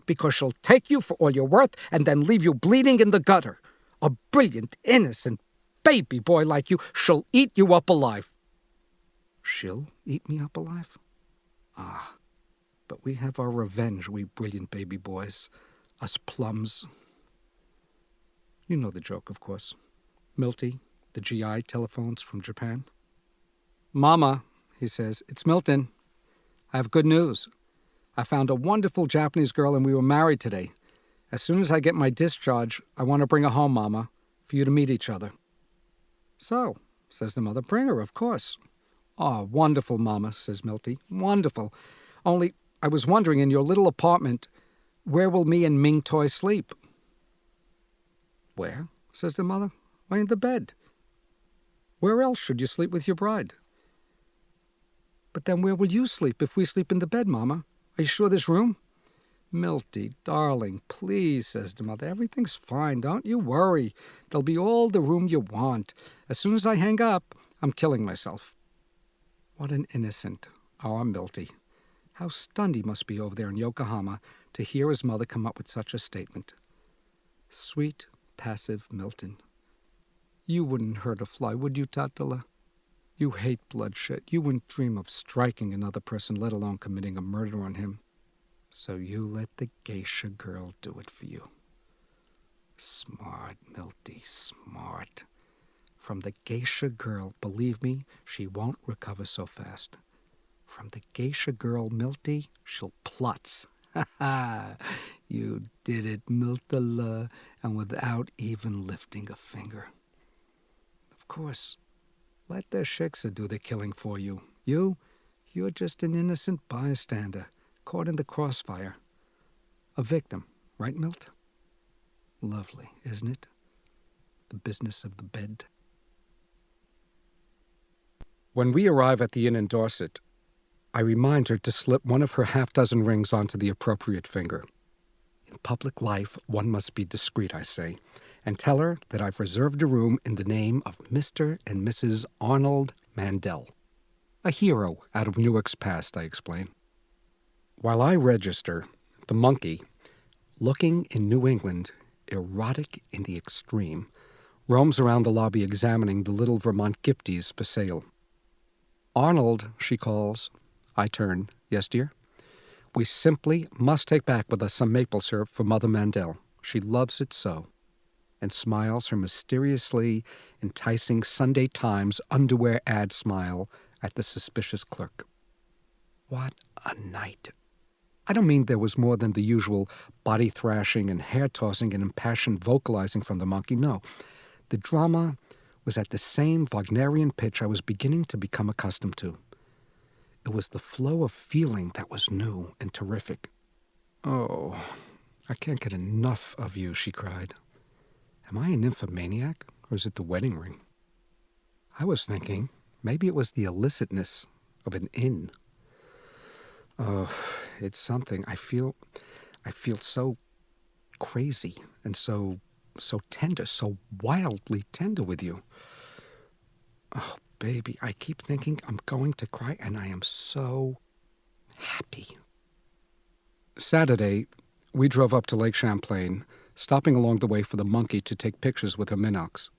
because she'll take you for all you're worth and then leave you bleeding in the gutter. A brilliant, innocent baby boy like you, she'll eat you up alive. She'll eat me up alive? Ah, but we have our revenge, we brilliant baby boys. Us plums. You know the joke, of course. Milty, the GI telephones from Japan. Mama, he says, it's Milton. I have good news. I found a wonderful Japanese girl and we were married today. As soon as I get my discharge, I want to bring her home, Mama, for you to meet each other. So, says the mother, bring her, of course. Oh, wonderful, Mama, says Milty. Wonderful. Only, I was wondering, in your little apartment, where will me and Ming Toy sleep? Where? Says the mother. Why, in the bed. Where else should you sleep with your bride? But then where will you sleep if we sleep in the bed, Mama? Are you sure there's room? Milty, darling, please, says the mother. Everything's fine. Don't you worry. There'll be all the room you want. As soon as I hang up, I'm killing myself. What an innocent, our Milty. How stunned he must be over there in Yokohama to hear his mother come up with such a statement. Sweet, passive Milton. You wouldn't hurt a fly, would you, Tatala? You hate bloodshed. You wouldn't dream of striking another person, let alone committing a murder on him. So you let the geisha girl do it for you. Smart, Milty, smart. From the geisha girl, believe me, she won't recover so fast. From the geisha girl, Milty, she'll plutz. Ha ha! You did it, Miltala, and without even lifting a finger. Of course, let the shiksa do the killing for you. You're just an innocent bystander, caught in the crossfire. A victim, right, Milt? Lovely, isn't it? The business of the bed. When we arrive at the inn in Dorset, I remind her to slip one of her half-dozen rings onto the appropriate finger. In public life, one must be discreet, I say, and tell her that I've reserved a room in the name of Mr. and Mrs. Arnold Mandel. A hero out of Newark's past, I explain. While I register, the monkey, looking in New England, erotic in the extreme, roams around the lobby examining the little Vermont gifties for sale. Arnold, she calls. I turn. Yes, dear? We simply must take back with us some maple syrup for Mother Mandel. She loves it so. And smiles her mysteriously enticing Sunday Times underwear ad smile at the suspicious clerk. What a night. I don't mean there was more than the usual body thrashing and hair tossing and impassioned vocalizing from the monkey. No, the drama was at the same Wagnerian pitch I was beginning to become accustomed to. It was the flow of feeling that was new and terrific. Oh, I can't get enough of you, she cried. Am I a nymphomaniac, or is it the wedding ring? I was thinking maybe it was the illicitness of an inn. Oh, it's something. I feel so crazy and so tender, so wildly tender with you. Oh, baby, I keep thinking I'm going to cry, and I am so happy. Saturday, we drove up to Lake Champlain, stopping along the way for the monkey to take pictures with her Minox.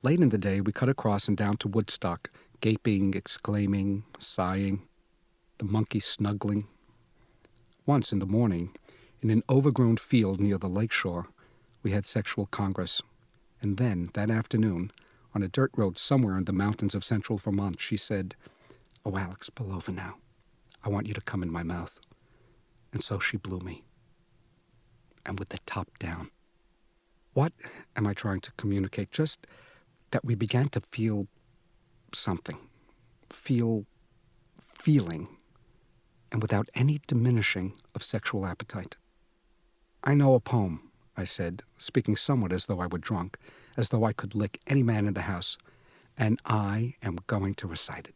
Late in the day, we cut across and down to Woodstock, gaping, exclaiming, sighing, the monkey snuggling. Once in the morning, in an overgrown field near the lake shore, we had sexual congress. And then, that afternoon, on a dirt road somewhere in the mountains of central Vermont, she said, "Oh, Alex, pull over now. I want you to come in my mouth." And so she blew me. And with the top down. What am I trying to communicate? Just that we began to feel something. Feeling. And without any diminishing of sexual appetite. I know a poem, I said, speaking somewhat as though I were drunk, as though I could lick any man in the house, and I am going to recite it.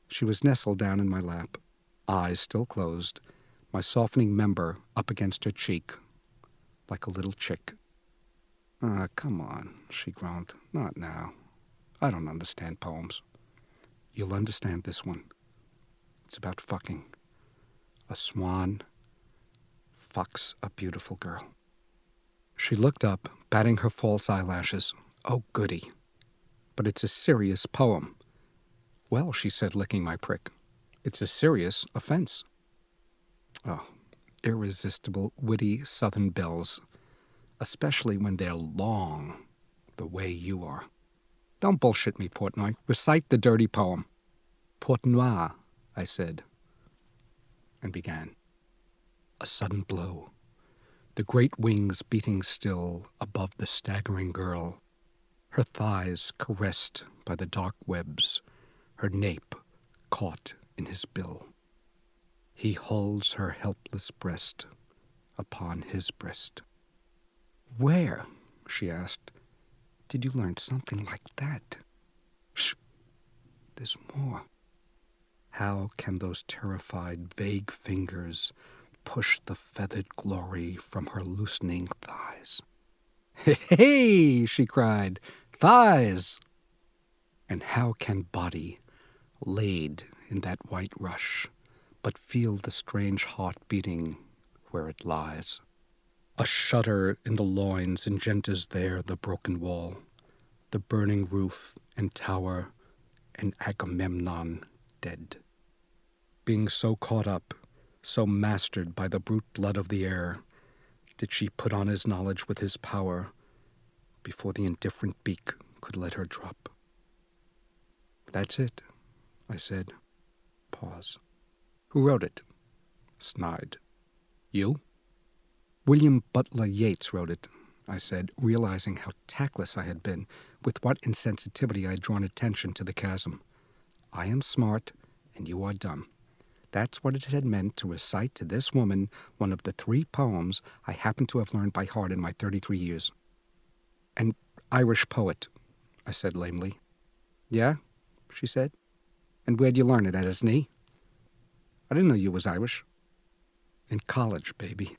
She was nestled down in my lap, eyes still closed, my softening member up against her cheek, like a little chick. "Ah, come on," she groaned. "Not now. I don't understand poems." "You'll understand this one. It's about fucking. A swan fucks a beautiful girl." She looked up, batting her false eyelashes. "Oh, goody. But it's a serious poem." "Well," she said, licking my prick, "it's a serious offense." Oh, irresistible, witty Southern belles, especially when they're long, the way you are. "Don't bullshit me, Portnoy. Recite the dirty poem." "Portnoy," I said, and began. A sudden blow, the great wings beating still above the staggering girl, her thighs caressed by the dark webs, her nape caught in his bill. He holds her helpless breast upon his breast. "Where," she asked, "did you learn something like that?" "Shh, there's more." How can those terrified, vague fingers push the feathered glory from her loosening thighs? "Hey!" she cried. "Thighs!" And how can body, laid in that white rush, but feel the strange heart beating where it lies? A shudder in the loins engenders there the broken wall, the burning roof and tower, and Agamemnon dead. Being so caught up, so mastered by the brute blood of the air, did she put on his knowledge with his power before the indifferent beak could let her drop. "That's it," I said. Pause. "Who wrote it?" Snide. "You?" "William Butler Yeats wrote it," I said, realizing how tactless I had been, with what insensitivity I had drawn attention to the chasm. "I am smart, and you are dumb. That's what it had meant to recite to this woman one of the 3 poems I happen to have learned by heart in my 33 years. "An Irish poet," I said lamely. "Yeah?" she said. "And where'd you learn it, at his knee?" "I didn't know you was Irish." "In college, baby.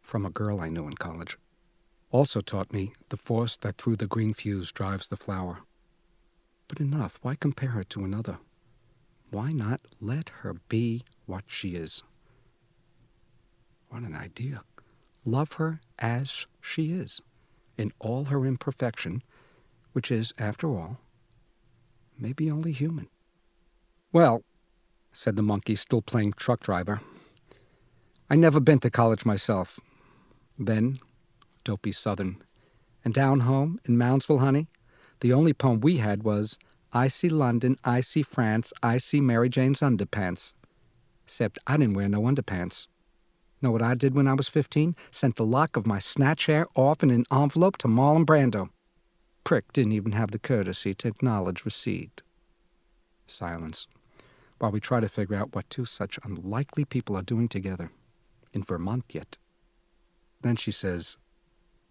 From a girl I knew in college. Also taught me the force that through the green fuse drives the flower. But enough, why compare her to another? Why not let her be what she is?" What an idea. Love her as she is, in all her imperfection, which is, after all, maybe only human. "Well," said the monkey, still playing truck driver, "I never been to college myself. Then, dopey Southern. And down home in Moundsville, honey, the only poem we had was, 'I see London, I see France, I see Mary Jane's underpants.' Except I didn't wear no underpants. Know what I did when I was 15? Sent a lock of my snatch hair off in an envelope to Marlon Brando. Prick didn't even have the courtesy to acknowledge receipt." Silence, while we try to figure out what 2 such unlikely people are doing together. In Vermont yet. Then she says,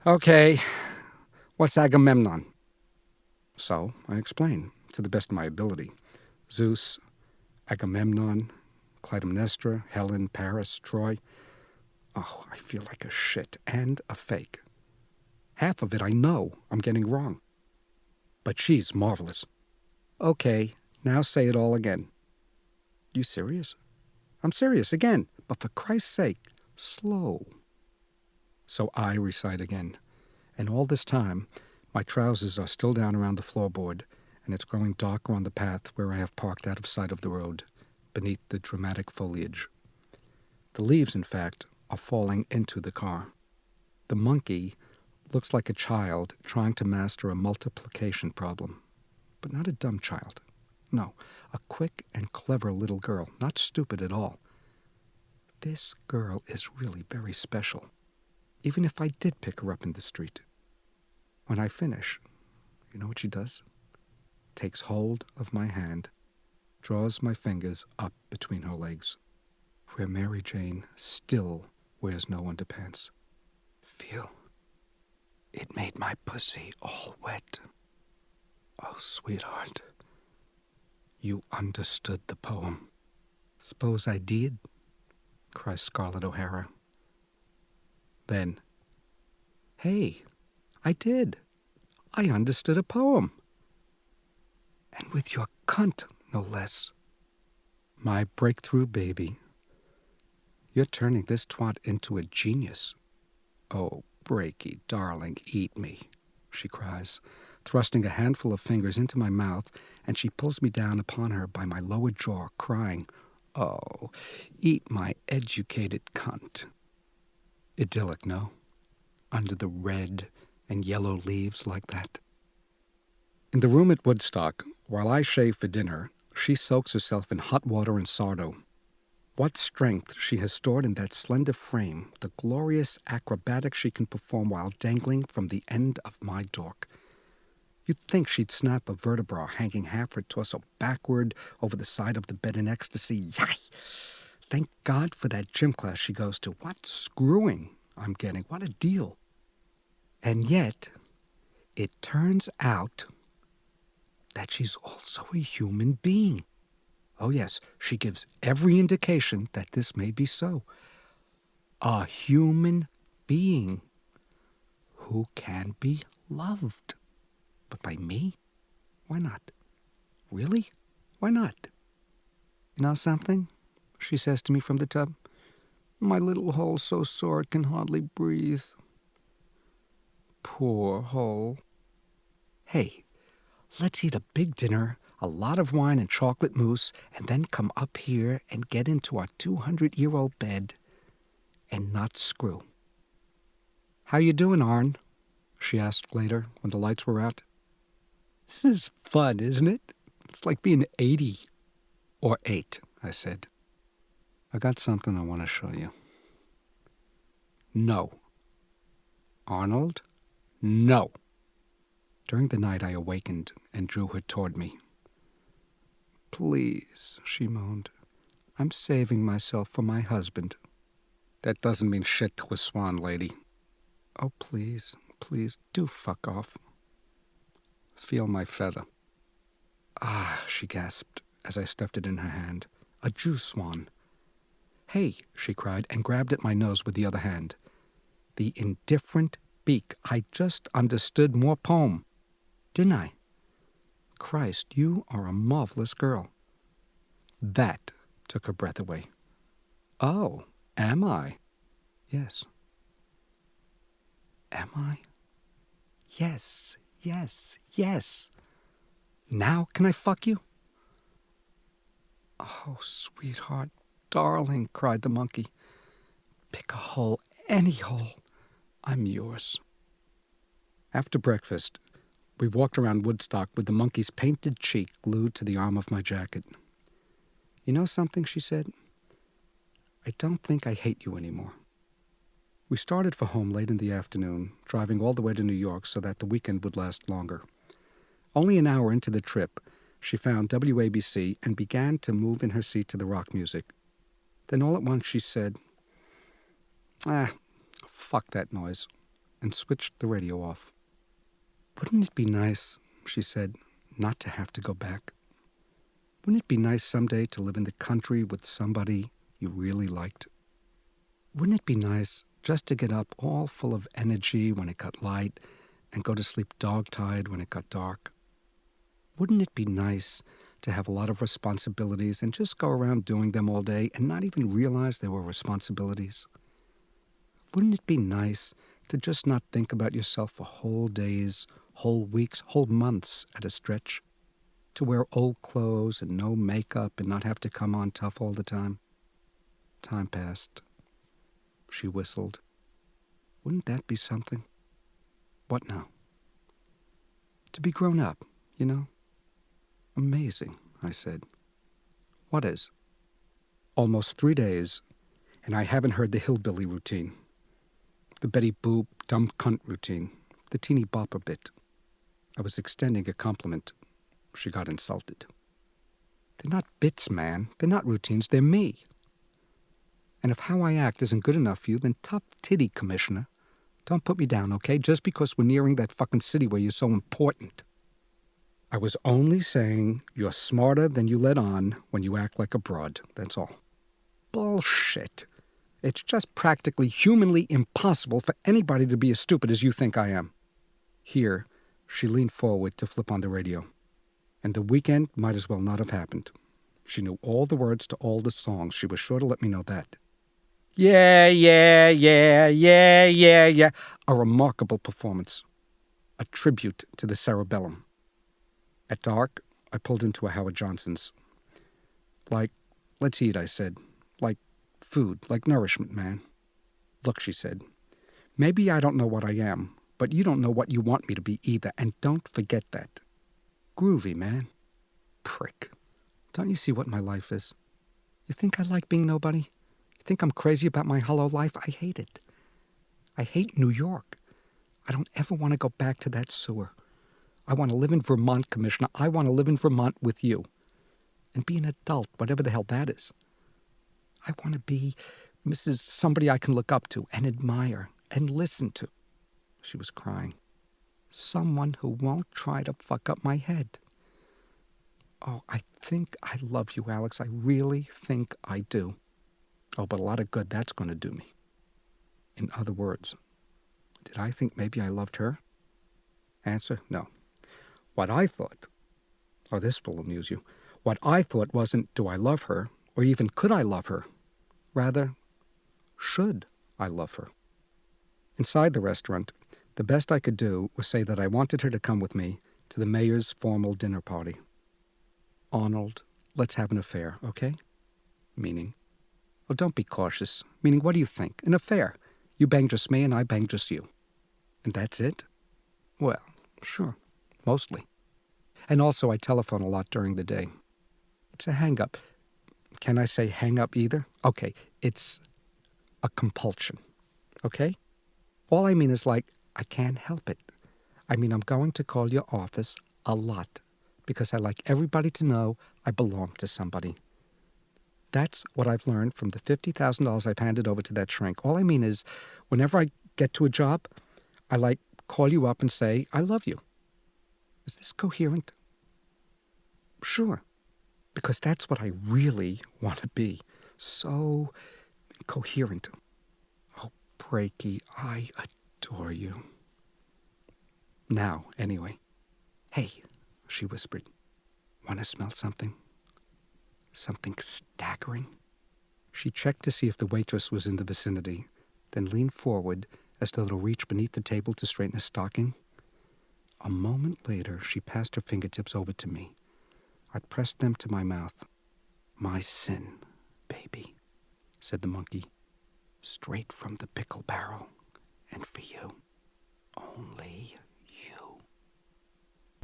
"Okay, what's Agamemnon?" So I explain, to the best of my ability. Zeus, Agamemnon, Clytemnestra, Helen, Paris, Troy. Oh, I feel like a shit and a fake. Half of it I know I'm getting wrong. But she's marvelous. "Okay, now say it all again." "You serious?" "I'm serious again, but for Christ's sake, slow." So I recite again, and all this time my trousers are still down around the floorboard, and it's growing darker on the path where I have parked out of sight of the road, beneath the dramatic foliage. The leaves, in fact, are falling into the car. The monkey looks like a child trying to master a multiplication problem, but not a dumb child. No, a quick and clever little girl, not stupid at all. This girl is really very special, even if I did pick her up in the street. When I finish, you know what she does? Takes hold of my hand, draws my fingers up between her legs, where Mary Jane still wears no underpants. Feel, it made my pussy all wet. Oh, sweetheart, you understood the poem. Suppose I did? cries Scarlett O'Hara. Then, hey, I did. I understood a poem. And with your cunt, no less. My breakthrough baby. You're turning this twat into a genius. Oh, Breaky, darling, eat me, she cries, thrusting a handful of fingers into my mouth, and she pulls me down upon her by my lower jaw, crying, oh, eat my educated cunt. Idyllic, no? Under the red and yellow leaves like that. In the room at Woodstock, while I shave for dinner, she soaks herself in hot water and sardo. What strength she has stored in that slender frame, the glorious acrobatics she can perform while dangling from the end of my dork. You'd think she'd snap a vertebra hanging half her torso backward over the side of the bed in ecstasy. Yay! Thank God for that gym class she goes to. What screwing I'm getting. What a deal. And yet, it turns out that she's also a human being. Oh yes, she gives every indication that this may be so. A human being who can be loved. But by me? Why not? Really? Why not? You know something? She says to me from the tub. My little hole's so sore it can hardly breathe. Poor hole. Hey, let's eat a big dinner, a lot of wine and chocolate mousse, and then come up here and get into our 200-year-old bed and not screw. How you doing, Arn? She asked later when the lights were out. This is fun, isn't it? It's like being 80. Or 8, I said. I got something I want to show you. No. Arnold? No. During the night I awakened and drew her toward me. Please, she moaned. I'm saving myself for my husband. That doesn't mean shit to a swan, lady. Oh, please, please, do fuck off. Feel my feather. Ah, she gasped as I stuffed it in her hand. A Jew swan. Hey, she cried, and grabbed at my nose with the other hand. The indifferent beak. I just understood more poem. Didn't I? Christ, you are a marvelous girl. That took her breath away. Oh, am I? Yes. Am I? Yes, yes, yes. Now can I fuck you? Oh, sweetheart, darling, cried the monkey. Pick a hole, any hole. I'm yours. After breakfast, we walked around Woodstock with the monkey's painted cheek glued to the arm of my jacket. You know something, she said? I don't think I hate you anymore. We started for home late in the afternoon, driving all the way to New York so that the weekend would last longer. Only an hour into the trip, she found WABC and began to move in her seat to the rock music. Then all at once she said, fuck that noise, and switched the radio off. Wouldn't it be nice, she said, not to have to go back? Wouldn't it be nice someday to live in the country with somebody you really liked? Wouldn't it be nice just to get up all full of energy when it got light and go to sleep dog-tired when it got dark? Wouldn't it be nice to have a lot of responsibilities and just go around doing them all day and not even realize they were responsibilities? Wouldn't it be nice to just not think about yourself for whole days, whole weeks, whole months at a stretch? To wear old clothes and no makeup and not have to come on tough all the time? Time passed. She whistled. Wouldn't that be something? What now? To be grown up, you know? Amazing, I said. What is? Almost 3 days, and I haven't heard the hillbilly routine. The Betty Boop dumb cunt routine. The teeny bopper bit. I was extending a compliment. She got insulted. They're not bits, man. They're not routines. They're me. And if how I act isn't good enough for you, then tough titty, Commissioner. Don't put me down, okay? Just because we're nearing that fucking city where you're so important. I was only saying you're smarter than you let on when you act like a broad. That's all. Bullshit. It's just practically humanly impossible for anybody to be as stupid as you think I am. Here, she leaned forward to flip on the radio. And the weekend might as well not have happened. She knew all the words to all the songs. She was sure to let me know that. Yeah, yeah, yeah, yeah, yeah, yeah. A remarkable performance. A tribute to the cerebellum. At dark, I pulled into a Howard Johnson's. Like, let's eat, I said. Like food, like nourishment, man. Look, she said, maybe I don't know what I am, but you don't know what you want me to be either, and don't forget that. Groovy, man. Prick. Don't you see what my life is? You think I like being nobody? You think I'm crazy about my hollow life? I hate it. I hate New York. I don't ever want to go back to that sewer. I want to live in Vermont, Commissioner. I want to live in Vermont with you. And be an adult, whatever the hell that is. I want to be Mrs. Somebody I can look up to and admire and listen to. She was crying. Someone who won't try to fuck up my head. Oh, I think I love you, Alex. I really think I do. Oh, but a lot of good that's going to do me. In other words, did I think maybe I loved her? Answer, no. What I thought, oh, this will amuse you. What I thought wasn't, do I love her, or even could I love her? Rather, should I love her? Inside the restaurant, the best I could do was say that I wanted her to come with me to the mayor's formal dinner party. Arnold, let's have an affair, okay? Meaning, oh, don't be cautious. Meaning, what do you think? An affair. You bang just me and I bang just you. And that's it? Well, sure, mostly. And also I telephone a lot during the day. It's a hang-up. Can I say hang-up either? Okay, it's a compulsion, okay? All I mean is like, I can't help it. I mean, I'm going to call your office a lot because I like everybody to know I belong to somebody. That's what I've learned from the $50,000 I've handed over to that shrink. All I mean is, whenever I get to a job, I call you up and say, I love you. Is this coherent? Sure. Because that's what I really want to be. So coherent. Oh, Breaky, I adore you. Now, anyway. Hey, she whispered. Want to smell something? Something staggering? She checked to see if the waitress was in the vicinity, then leaned forward as though to reach beneath the table to straighten a stocking. A moment later, she passed her fingertips over to me. I pressed them to my mouth. My sin, baby, said the monkey, straight from the pickle barrel, and for you, only